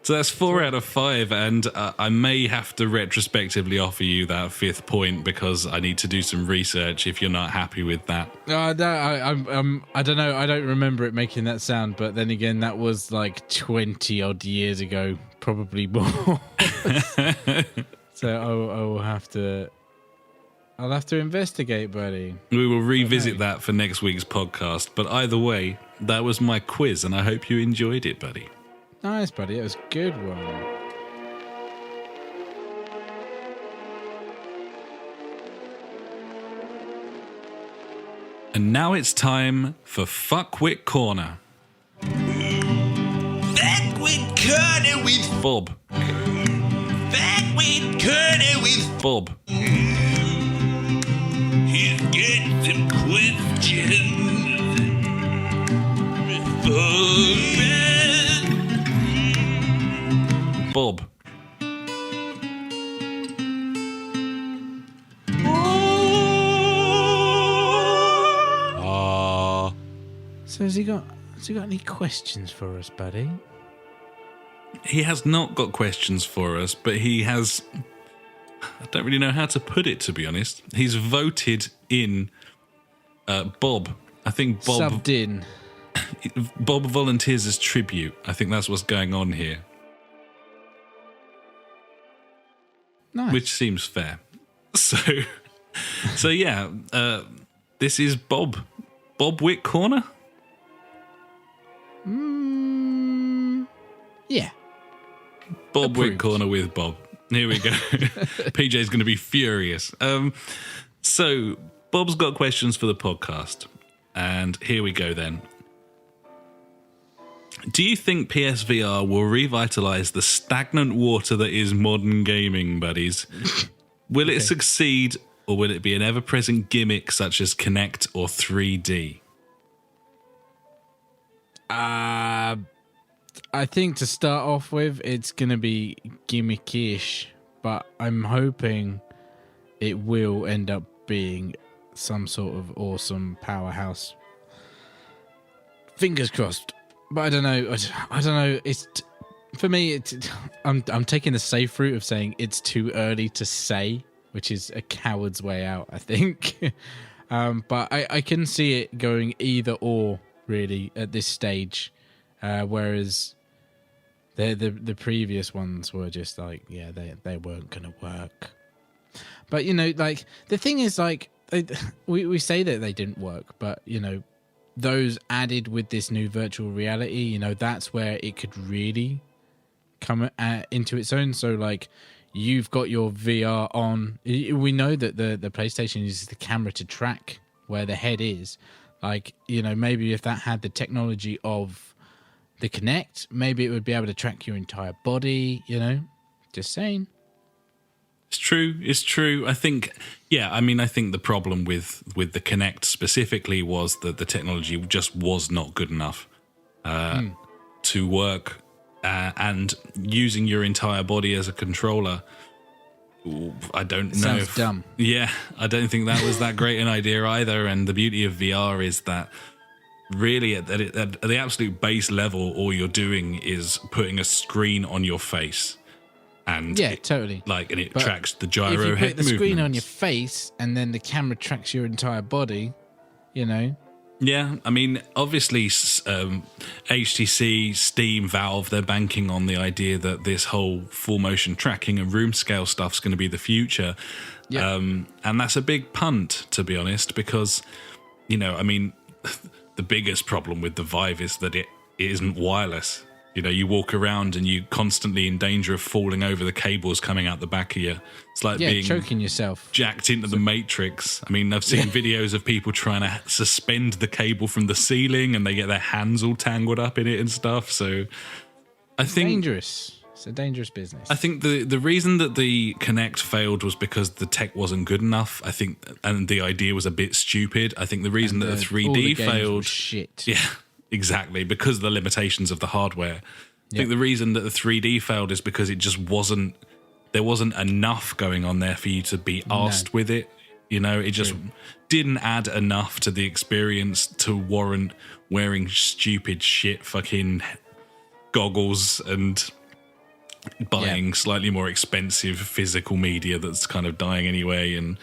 So that's 4 out of 5, and I may have to retrospectively offer you that 5th point because I need to do some research if you're not happy with that. No, I don't know. I don't remember it making that sound, but then again, that was like 20 odd years ago, probably more. So I will have to. I'll have to investigate, buddy. We will revisit that for next week's podcast. But either way, that was my quiz, and I hope you enjoyed it, buddy. Nice, buddy. It was a good one. And now it's time for Fuckwit Corner. Fuckwit Corner with Bob. Fuckwit Corner with Bob. He's got some questions Bob. So has he got any questions for us, buddy? He has not got questions for us, but he has... I don't really know how to put it, to be honest. He's voted in Bob. I think Bob... Subbed in. Bob volunteers as tribute. I think that's what's going on here. Nice. Which seems fair. So yeah, this is Bob. Bobwit Corner? Yeah. Bobwit Approved. Corner with Bob. Here we go. PJ's going to be furious. So Bob's got questions for the podcast. And here we go then. Do you think PSVR will revitalize the stagnant water that is modern gaming, buddies? Will it succeed, or will it be an ever-present gimmick such as Kinect or 3D? I think to start off with, it's going to be gimmickish, but I'm hoping it will end up being some sort of awesome powerhouse. Fingers crossed. But I don't know. I don't know. It's for me. I'm taking the safe route of saying it's too early to say, which is a coward's way out, I think. But I can see it going either or really at this stage. Whereas The previous ones were just like, yeah, they weren't going to work. But, you know, like, the thing is, like, we say that they didn't work, but, you know, those added with this new virtual reality, you know, that's where it could really come into its own. So, like, you've got your VR on. We know that the PlayStation uses the camera to track where the head is. Like, you know, maybe if that had the technology of the Kinect, maybe it would be able to track your entire body, you know? Just saying. It's true. I think the problem with the Kinect specifically was that the technology just was not good enough to work, and using your entire body as a controller, I don't know. Sounds dumb. Yeah, I don't think that was that great an idea either. And the beauty of VR is that really at the absolute base level, all you're doing is putting a screen on your face. And totally. And it tracks the gyro if you head put the screen movements. on your face and then the camera tracks your entire body, you know. Yeah, I mean, obviously, HTC, Steam, Valve, they're banking on the idea that this whole full motion tracking and room scale stuff's going to be the future. Yep. And that's a big punt, to be honest, because, you know, I mean, the biggest problem with the Vive is that it isn't wireless. You know, you walk around and you're constantly in danger of falling over the cables coming out the back of you. It's like being choking yourself, jacked into the Matrix. I mean, I've seen videos of people trying to suspend the cable from the ceiling and they get their hands all tangled up in it and stuff. So I think dangerous. It's a dangerous business. I think the reason that the Kinect failed was because the tech wasn't good enough. I think, and the idea was a bit stupid. I think the reason that the 3D all the games failed, were shit. yeah. Exactly, because of the limitations of the hardware. I think the reason that the 3D failed is because it just there wasn't enough going on there for you to be arsed with it. You know, it just didn't add enough to the experience to warrant wearing stupid shit fucking goggles and buying slightly more expensive physical media that's kind of dying anyway. And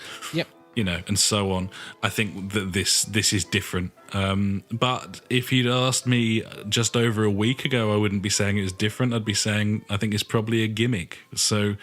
you know, and so on. I think that this is different. But if you'd asked me just over a week ago, I wouldn't be saying it was different. I'd be saying I think it's probably a gimmick. So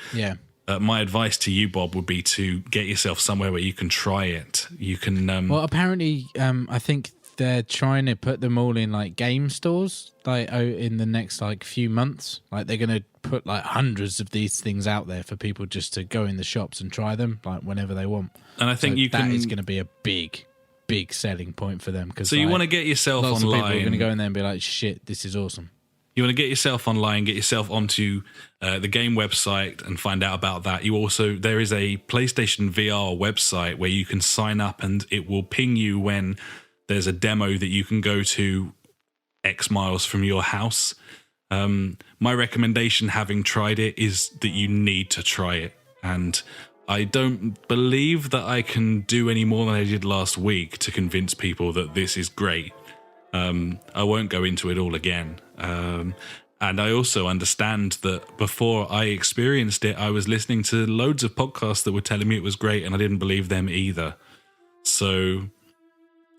my advice to you, Bob, would be to get yourself somewhere where you can try it. You can... well, apparently, I think they're trying to put them all in like game stores like in the next like few months. Like they're going to put like hundreds of these things out there for people just to go in the shops and try them like whenever they want. And I think that is going to be a big selling point for them. So you want to get yourself lots online. Of people are going to go in there and be like, shit, this is awesome. You want to get yourself online, get yourself onto the game website and find out about that. There is a PlayStation VR website where you can sign up and it will ping you when there's a demo that you can go to X miles from your house. My recommendation, having tried it, is that you need to try it. And I don't believe that I can do any more than I did last week to convince people that this is great. I won't go into it all again. And I also understand that before I experienced it, I was listening to loads of podcasts that were telling me it was great, and I didn't believe them either. So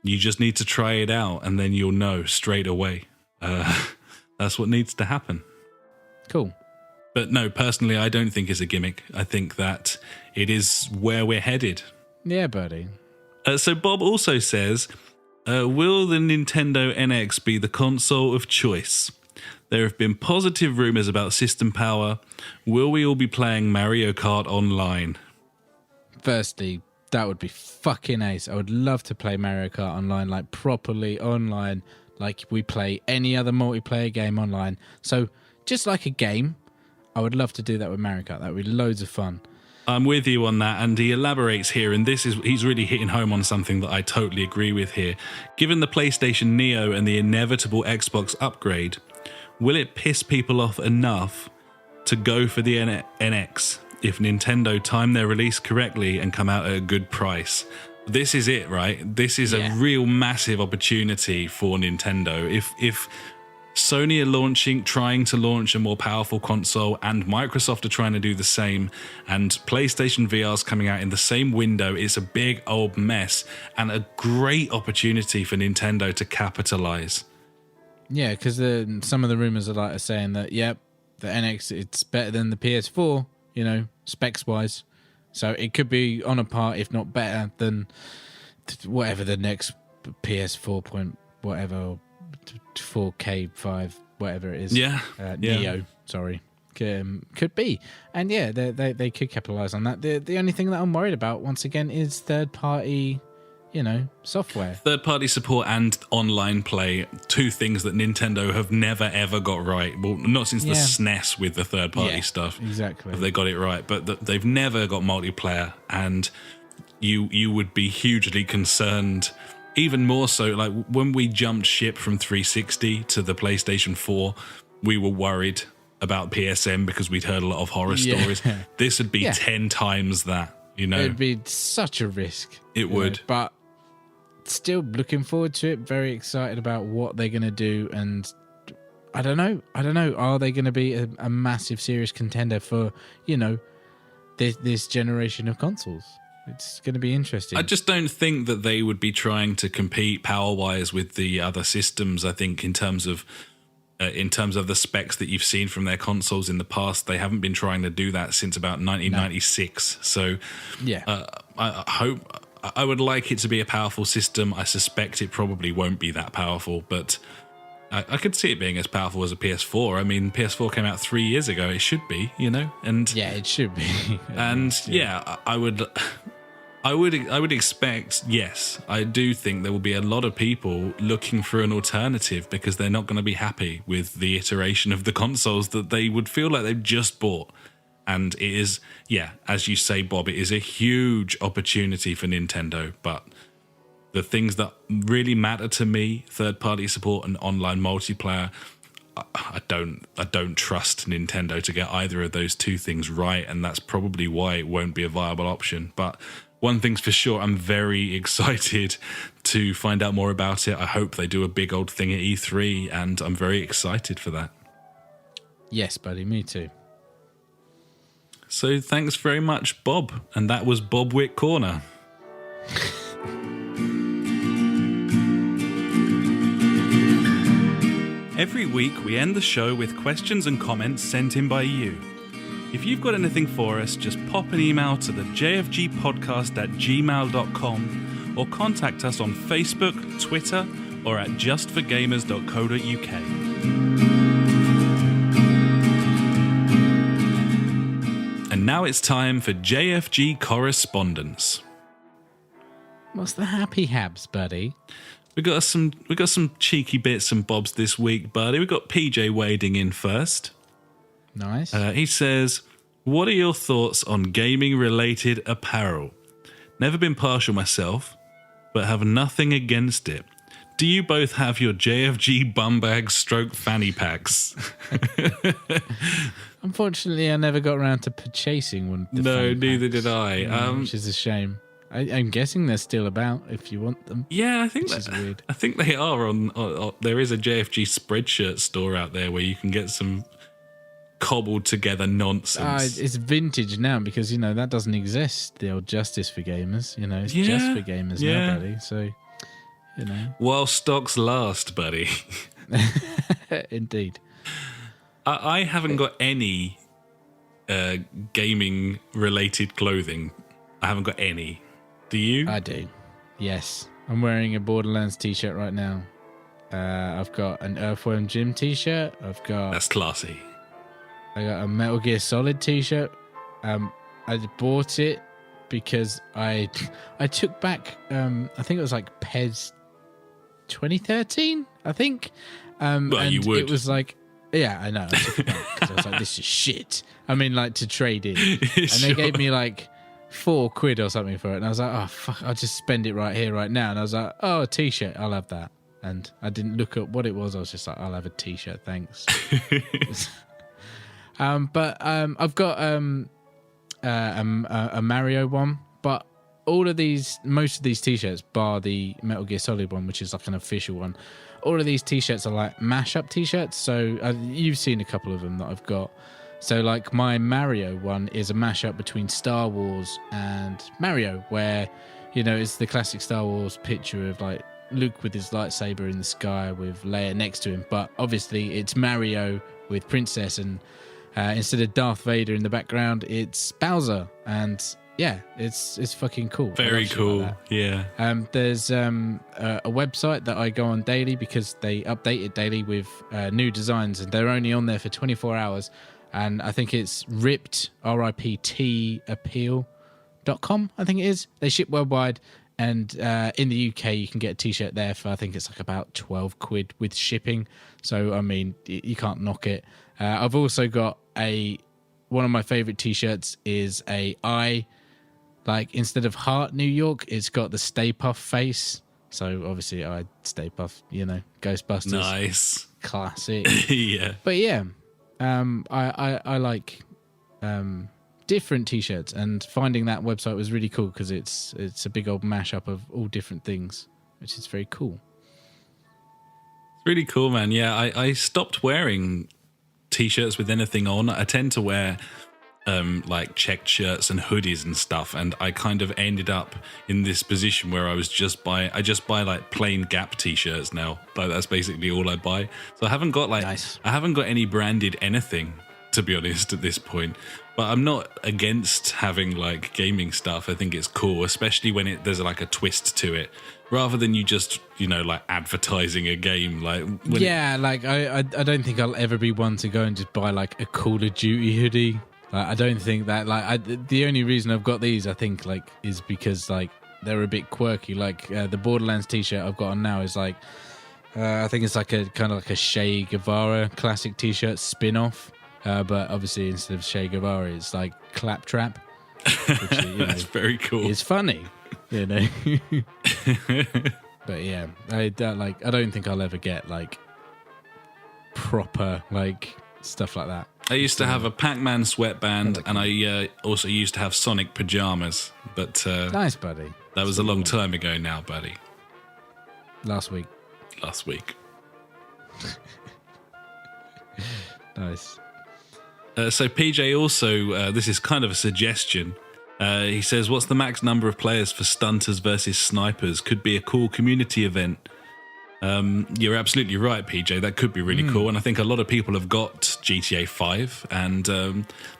you just need to try it out, and then you'll know straight away. That's what needs to happen. Cool. But no, personally, I don't think it's a gimmick. I think that it is where we're headed. Yeah, buddy. So Bob also says, will the Nintendo NX be the console of choice? There have been positive rumours about system power. Will we all be playing Mario Kart online? Firstly, that would be fucking ace. I would love to play Mario Kart online, like properly online, like we play any other multiplayer game online. So just like a game, I would love to do that with Mario Kart. That would be loads of fun. I'm with you on that, and he elaborates here, and he's really hitting home on something that I totally agree with here. Given the PlayStation Neo and the inevitable Xbox upgrade, will it piss people off enough to go for the NX if Nintendo time their release correctly and come out at a good price? This is it, right? This is a real massive opportunity for Nintendo. If Sony are trying to launch a more powerful console, and Microsoft are trying to do the same, and PlayStation VR's coming out in the same window, it's a big old mess and a great opportunity for Nintendo to capitalize. Yeah, because some of the rumors are saying that, the NX, it's better than the PS4, specs wise. So it could be on a par, if not better than whatever the next PS4 point, whatever, 4K5, whatever it is. Neo, sorry. Could be. And yeah, they could capitalize on that. The only thing that I'm worried about, once again, is third party, software. Third party support and online play, two things that Nintendo have never ever got right. Well, not since the SNES with the third party stuff. Exactly. Have they got it right, but they've never got multiplayer, and you would be hugely concerned. Even more so, like when we jumped ship from 360 to the PlayStation 4, we were worried about PSM because we'd heard a lot of horror stories. This would be 10 times that, It'd be such a risk. It would. But still looking forward to it. Very excited about what they're going to do. And I don't know. Are they going to be a massive, serious contender for, this generation of consoles? It's going to be interesting. I just don't think that they would be trying to compete power-wise with the other systems. I think in terms of the specs that you've seen from their consoles in the past, they haven't been trying to do that since about 1996. No. So I hope, I would like it to be a powerful system. I suspect it probably won't be that powerful, but I could see it being as powerful as a PS4. I mean, PS4 came out 3 years ago. It should be, and yeah, it should be. And I would expect, yes, I do think there will be a lot of people looking for an alternative because they're not going to be happy with the iteration of the consoles that they would feel like they've just bought. And it is, as you say, Bob, it is a huge opportunity for Nintendo. But the things that really matter to me, third-party support and online multiplayer, I don't trust Nintendo to get either of those two things right, and that's probably why it won't be a viable option. But one thing's for sure, I'm very excited to find out more about it. I hope they do a big old thing at E3, and I'm very excited for that. Yes, buddy, me too. So thanks very much, Bob. And that was Bobwit Corner. Every week, we end the show with questions and comments sent in by you. If you've got anything for us, just pop an email to the jfgpodcast@gmail.com or contact us on Facebook, Twitter, or at justforgamers.co.uk. And now it's time for JfG correspondence. What's the happy habs, buddy? We got some cheeky bits and bobs this week, buddy. We got PJ wading in first. Nice. He says, "What are your thoughts on gaming-related apparel? Never been partial myself, but have nothing against it. Do you both have your JfG bum bags stroke fanny packs?" Unfortunately, I never got around to purchasing one. No, neither did I. Which is a shame. I'm guessing they're still about if you want them. Yeah, I think which is weird. I think they are on. There is a JfG Spreadshirt store out there where you can get some cobbled together nonsense. It's vintage now because that doesn't exist. The old Justice for Gamers, it's just for gamers now, buddy. So, while stocks last, buddy. Indeed. I haven't got any gaming related clothing. I haven't got any. Do you? I do. Yes. I'm wearing a Borderlands t-shirt right now. I've got an Earthworm Jim t-shirt. That's classy. I got a Metal Gear Solid t-shirt. I bought it because I took back, I think it was like PES 2013, I think. Well, and you would. It was like, yeah, I know. I took it back because I was like, this is shit. I mean, like to trade in. And they gave me like £4 or something for it. And I was like, oh, fuck, I'll just spend it right here, right now. And I was like, oh, a t-shirt, I'll have that. And I didn't look at what it was. I was just like, I'll have a t-shirt, thanks. But I've got a Mario one, but most of these t-shirts, bar the Metal Gear Solid one, which is like an official one, all of these t-shirts are like mashup t-shirts. So you've seen a couple of them that I've got. So like my Mario one is a mashup between Star Wars and Mario, where it's the classic Star Wars picture of like Luke with his lightsaber in the sky with Leia next to him, but obviously it's Mario with Princess and Instead of Darth Vader in the background, it's Bowser, and yeah, it's fucking cool. Very cool. Yeah. There's a website that I go on daily because they update it daily with new designs, and they're only on there for 24 hours. And I think it's RIPT appeal.com, I think it is. They ship worldwide, and in the UK you can get a t-shirt there for, I think it's like about 12 quid with shipping. So I mean, you can't knock it. I've also got one of my favorite t-shirts is like instead of Heart New York, it's got the Stay Puft face. So obviously I Stay Puft, Ghostbusters. Nice. Classic. Yeah. But yeah, I like different t-shirts, and finding that website was really cool because it's a big old mashup of all different things, which is very cool. It's really cool, man. Yeah, I stopped wearing t-shirts with anything on. I tend to wear like checked shirts and hoodies and stuff, and I kind of ended up in this position where I just buy like plain Gap t-shirts now. Like that's basically all I buy. So I haven't got Nice. I haven't got any branded anything, to be honest, at this point. But I'm not against having like gaming stuff. I think it's cool, especially when there's like a twist to it, rather than you just like advertising a game. Like I don't think I'll ever be one to go and just buy like a Call of Duty hoodie. Like, I don't think that the only reason I've got these, I think, like, is because like they're a bit quirky. Like the Borderlands t-shirt I've got on now is like I think it's like a kind of like a Che Guevara classic t-shirt spin-off. But obviously instead of Che Guevara, it's like Claptrap. Which, that's very cool. It's funny, But yeah, I don't think I'll ever get like proper like stuff like that. I used to have a Pac-Man sweatband, and I also used to have Sonic pajamas. But nice, buddy. That was a long time ago now, buddy. Last week. Nice. So PJ also, this is kind of a suggestion. He says, what's the max number of players for stunters versus snipers? Could be a cool community event. You're absolutely right, PJ. That could be really cool. And I think a lot of people have got GTA 5, and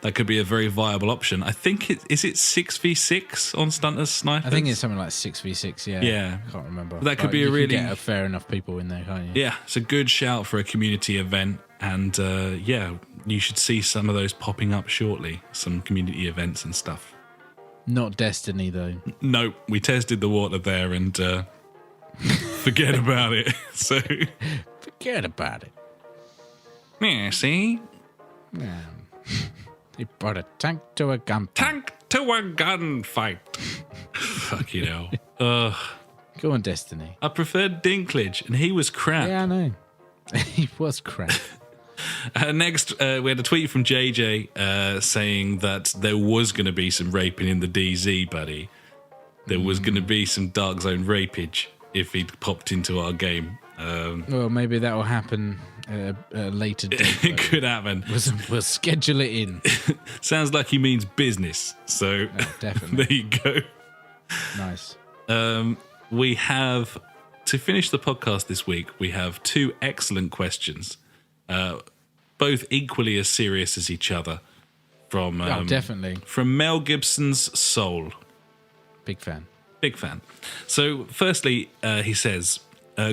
that could be a very viable option. I think is it 6v6 on stunters, snipers? I think it's something like 6v6, yeah. Yeah. I can't remember. But that could be a really... get fair enough people in there, can't you? Yeah, it's a good shout for a community event. And yeah, you should see some of those popping up shortly. Some community events and stuff. Not Destiny, though. No, we tested the water there and... forget about it. So forget about it. Yeah, see? Yeah. He brought a tank to a gunfight. Tank to a gunfight. Fuck you know. Go on, Destiny. I preferred Dinklage, and he was crap. Yeah, I know. He was crap. Next, we had a tweet from JJ saying that there was going to be some raping in the DZ, buddy. There was going to be some Dark Zone rapage if he'd popped into our game. Well, maybe that will happen at a later date. It could happen. We'll schedule it in. Sounds like he means business. So definitely. There you go. Nice. We have, to finish the podcast this week, we have two excellent questions, both equally as serious as each other. From definitely. From Mel Gibson's Soul. Big fan. Big fan. So, firstly, he says,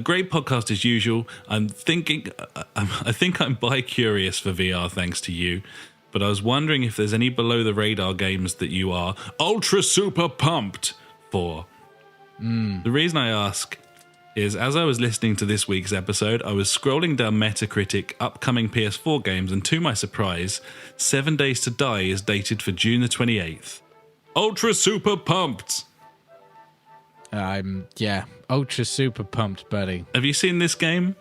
great podcast as usual. I think I'm bi-curious for VR thanks to you, but I was wondering if there's any below-the-radar games that you are ultra super pumped for. The reason I ask is, as I was listening to this week's episode, I was scrolling down Metacritic upcoming PS4 games, and to my surprise, 7 Days to Die is dated for June the 28th. Ultra super pumped! I'm ultra super pumped, buddy. Have you seen this game?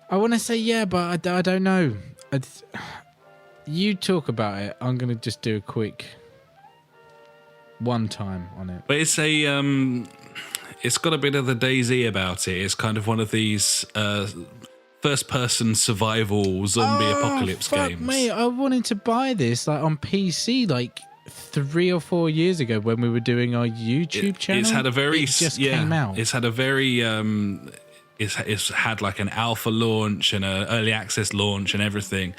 I want to say yeah, but I don't know. You talk about it. I'm going to just do a quick one time on it. But it's it's got a bit of the DayZ about it. It's kind of one of these first-person survival zombie apocalypse games. Mate, I wanted to buy this on PC 3 or 4 years ago when we were doing our YouTube channel. It's had a very it just came out. It's had a very it's had like an alpha launch and an early access launch and everything.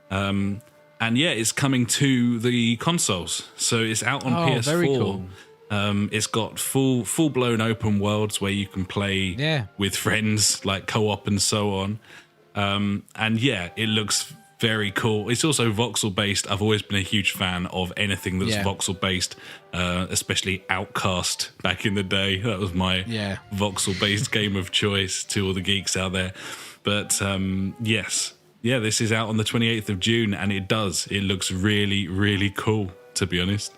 And yeah, it's coming to the consoles. So it's out on PS4. Very cool. It's got full blown open worlds where you can play with friends, like co-op and so on. And yeah, it looks very cool. It's also voxel based. I've always been a huge fan of anything that's voxel based, especially Outcast back in the day. That was my voxel based game of choice to all the geeks out there. But yes, this is out on the 28th of June, and it looks really, really cool, to be honest.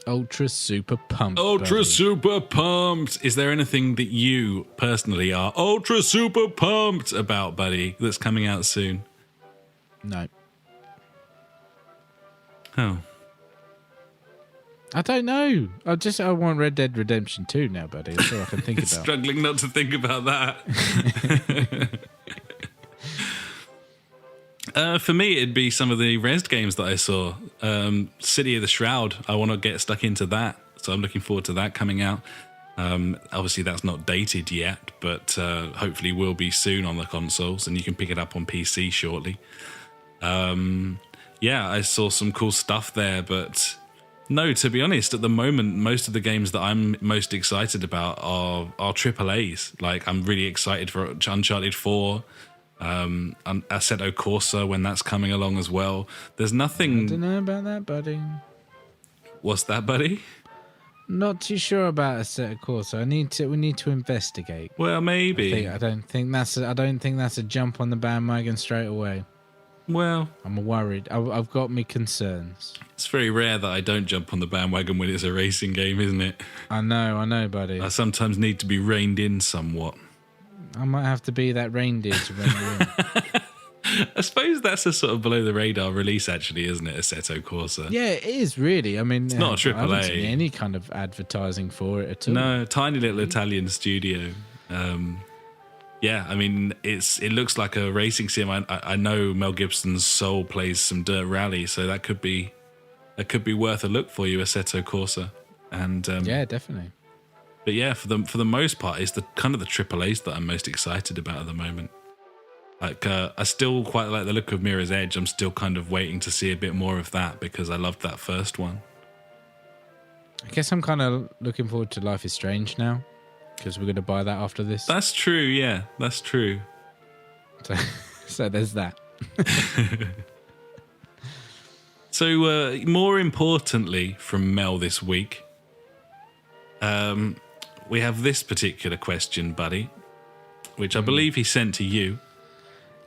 Ultra super pumped. Super pumped. Is there anything that you personally are ultra super pumped about, buddy, that's coming out soon? No. Oh. I don't know. I want Red Dead Redemption 2 now, buddy. That's all I can think about. Struggling not to think about that. For me, it'd be some of the Rezzed games that I saw. City of the Shroud, I want to get stuck into that. So I'm looking forward to that coming out. Obviously, that's not dated yet, but hopefully will be soon on the consoles, and you can pick it up on PC shortly. I saw some cool stuff there, but no, to be honest, at the moment, most of the games that I'm most excited about are AAAs. Like, I'm really excited for Uncharted 4, Assetto Corsa when that's coming along as well. There's nothing... I don't know about that, buddy. What's that, buddy? Not too sure about Assetto Corsa. We need to investigate. Well, maybe. I don't think that's a jump on the bandwagon straight away. Well, I'm worried. I've got me concerns. It's very rare that I don't jump on the bandwagon when it's a racing game, isn't it? I know, buddy. I sometimes need to be reined in somewhat. I might have to be that reindeer to rein you in. I suppose that's a sort of below the radar release, actually, isn't it? Assetto Corsa. Yeah, it is really. I mean, it's not a AAA. I haven't seen any kind of advertising for it at all. No, tiny little Italian studio. I mean, it looks like a racing sim. I know Mel Gibson's Soul plays some dirt rally, so that could be worth a look for you, Assetto Corsa. And yeah, definitely. But yeah, for the most part, it's the kind of the AAAs that I'm most excited about at the moment. Like, I still quite like the look of Mirror's Edge. I'm still kind of waiting to see a bit more of that because I loved that first one. I guess I'm kind of looking forward to Life is Strange now because we're going to buy that after this. That's true, yeah. That's true. So there's that. So, more importantly from Mel this week, we have this particular question, buddy, which I believe he sent to you.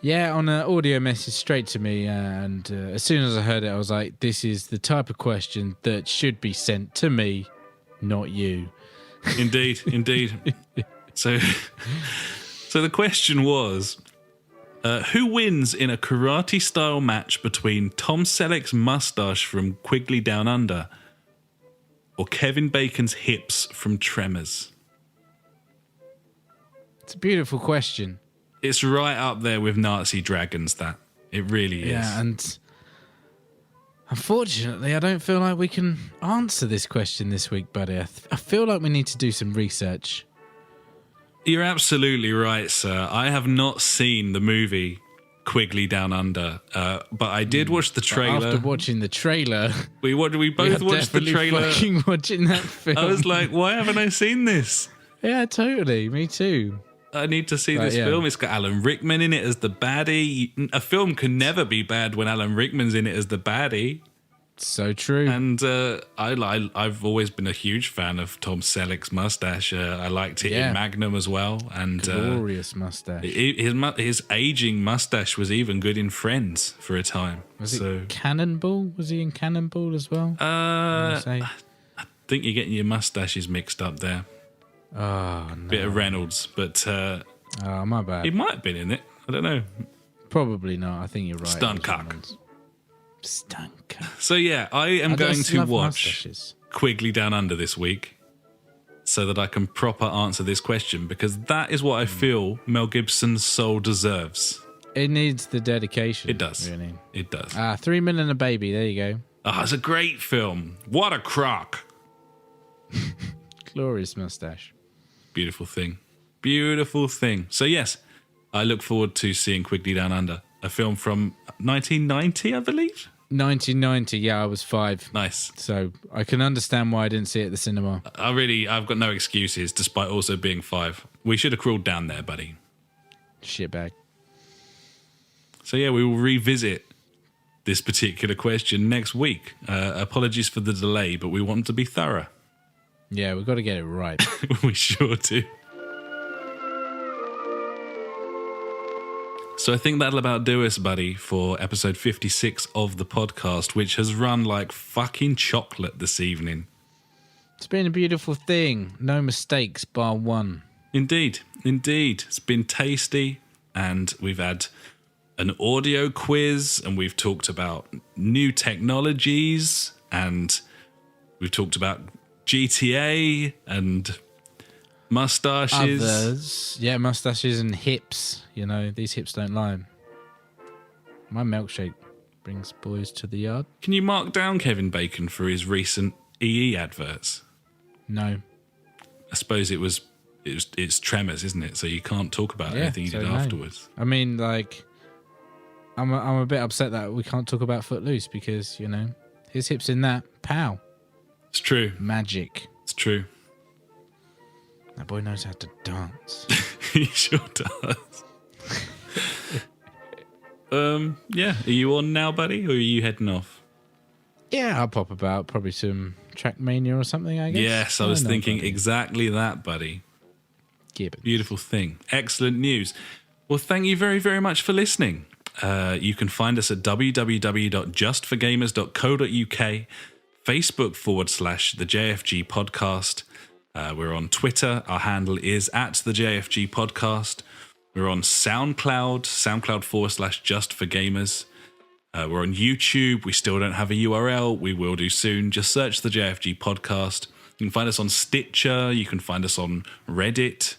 Yeah, on an audio message straight to me, and as soon as I heard it, I was like, this is the type of question that should be sent to me, not you. Indeed. So the question was, who wins in a karate-style match between Tom Selleck's mustache from Quigley Down Under or Kevin Bacon's hips from Tremors? It's a beautiful question. It's right up there with Nazi dragons, that. It really is. Yeah, and unfortunately, I don't feel like we can answer this question this week, buddy. I feel like we need to do some research. You're absolutely right, sir. I have not seen the movie Quigley Down Under, but I did watch the trailer. After watching the trailer... We both watched the trailer. Fucking watching that film. I was like, why haven't I seen this? Yeah, totally. Me too. I need to see this film. It's got Alan Rickman in it as the baddie. A film can never be bad when Alan Rickman's in it as the baddie. So true. And I've always been a huge fan of Tom Selleck's mustache. I liked it in Magnum as well. And glorious mustache. His aging mustache was even good in Friends for a time. Was it Cannonball? Was he in Cannonball as well? I think you're getting your mustaches mixed up there. Oh, no. Bit of Reynolds, but my bad. He might have been in it. I don't know. Probably not. I think you're right. Stunt cock. Stunk. So yeah, I am going to watch Quigley Down Under this week so that I can proper answer this question, because that is what I feel Mel Gibson's soul deserves. It needs the dedication. It does. Really. It does. 3 Men and a Baby. There you go. It's a great film. What a crock. Glorious mustache. Beautiful thing. Beautiful thing. So yes, I look forward to seeing Quigley Down Under. a film from 1990, I believe. 1990, yeah, I was 5. Nice. So I can understand why I didn't see it at the cinema. I've got no excuses, despite also being 5. We should have crawled down there, buddy. Shitbag. So yeah, we will revisit this particular question next week. Apologies for the delay, but we want to be thorough. Yeah, we've got to get it right. We sure do. So I think that'll about do us, buddy, for episode 56 of the podcast, which has run like fucking chocolate this evening. It's been a beautiful thing. No mistakes, bar one. Indeed. It's been tasty, and we've had an audio quiz, and we've talked about new technologies, and we've talked about GTA and mustaches. Others. Yeah, mustaches and hips. You know, these hips don't lie. My milkshake brings boys to the yard. Can you mark down Kevin Bacon for his recent EE adverts? No. I suppose it's Tremors, isn't it? So you can't talk about anything he did afterwards. I mean, like, I'm a bit upset that we can't talk about Footloose because, you know, his hips in that, pow. It's true. Magic. It's true. That boy knows how to dance. He sure does. Yeah. Are you on now, buddy, or are you heading off? Yeah, I'll pop about. Probably some Trackmania or something, I guess. Yes, I was thinking exactly that, buddy. Gibbons. Beautiful thing. Excellent news. Well, thank you very, very much for listening. You can find us at www.justforgamers.co.uk, Facebook/the JfG podcast. We're on Twitter. Our handle is @the JfG podcast. We're on SoundCloud, SoundCloud/justforgamers. We're on YouTube. We still don't have a URL. We will do soon. Just search the JfG podcast. You can find us on Stitcher. You can find us on Reddit.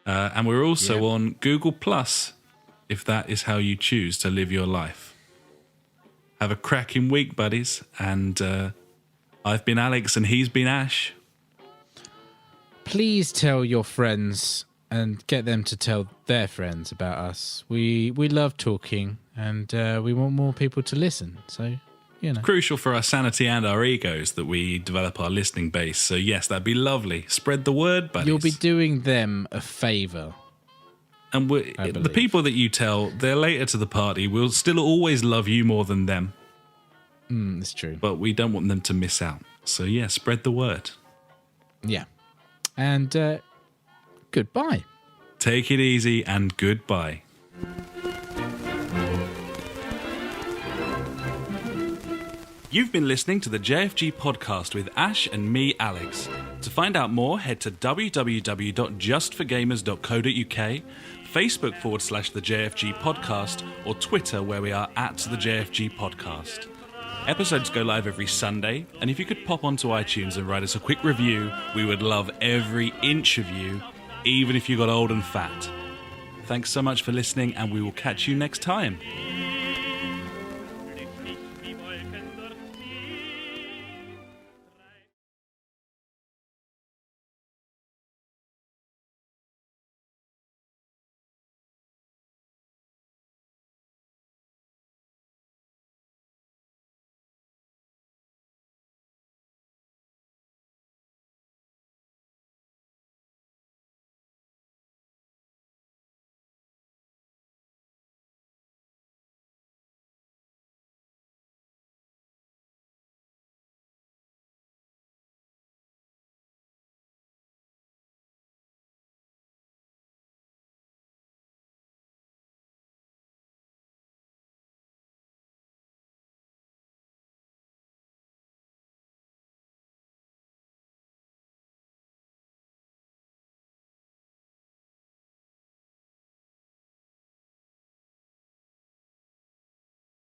And we're also on Google Plus, if that is how you choose to live your life. Have a cracking week, buddies. And I've been Alex and he's been Ash. Please tell your friends and get them to tell their friends about us. We love talking and we want more people to listen. So, you know. Crucial for our sanity and our egos that we develop our listening base. So, yes, that'd be lovely. Spread the word, buddies. You'll be doing them a favour. And the people that you tell, they're later to the party. We'll still always love you more than them. It's true. But we don't want them to miss out. So, yeah, spread the word. Yeah. And goodbye. Take it easy and goodbye. You've been listening to the JfG podcast with Ash and me, Alex. To find out more, head to www.justforgamers.co.uk, Facebook/the JfG podcast, or Twitter where we are @the JfG podcast. Episodes go live every Sunday, and if you could pop onto iTunes and write us a quick review, we would love every inch of you, even if you got old and fat. Thanks so much for listening, and we will catch you next time.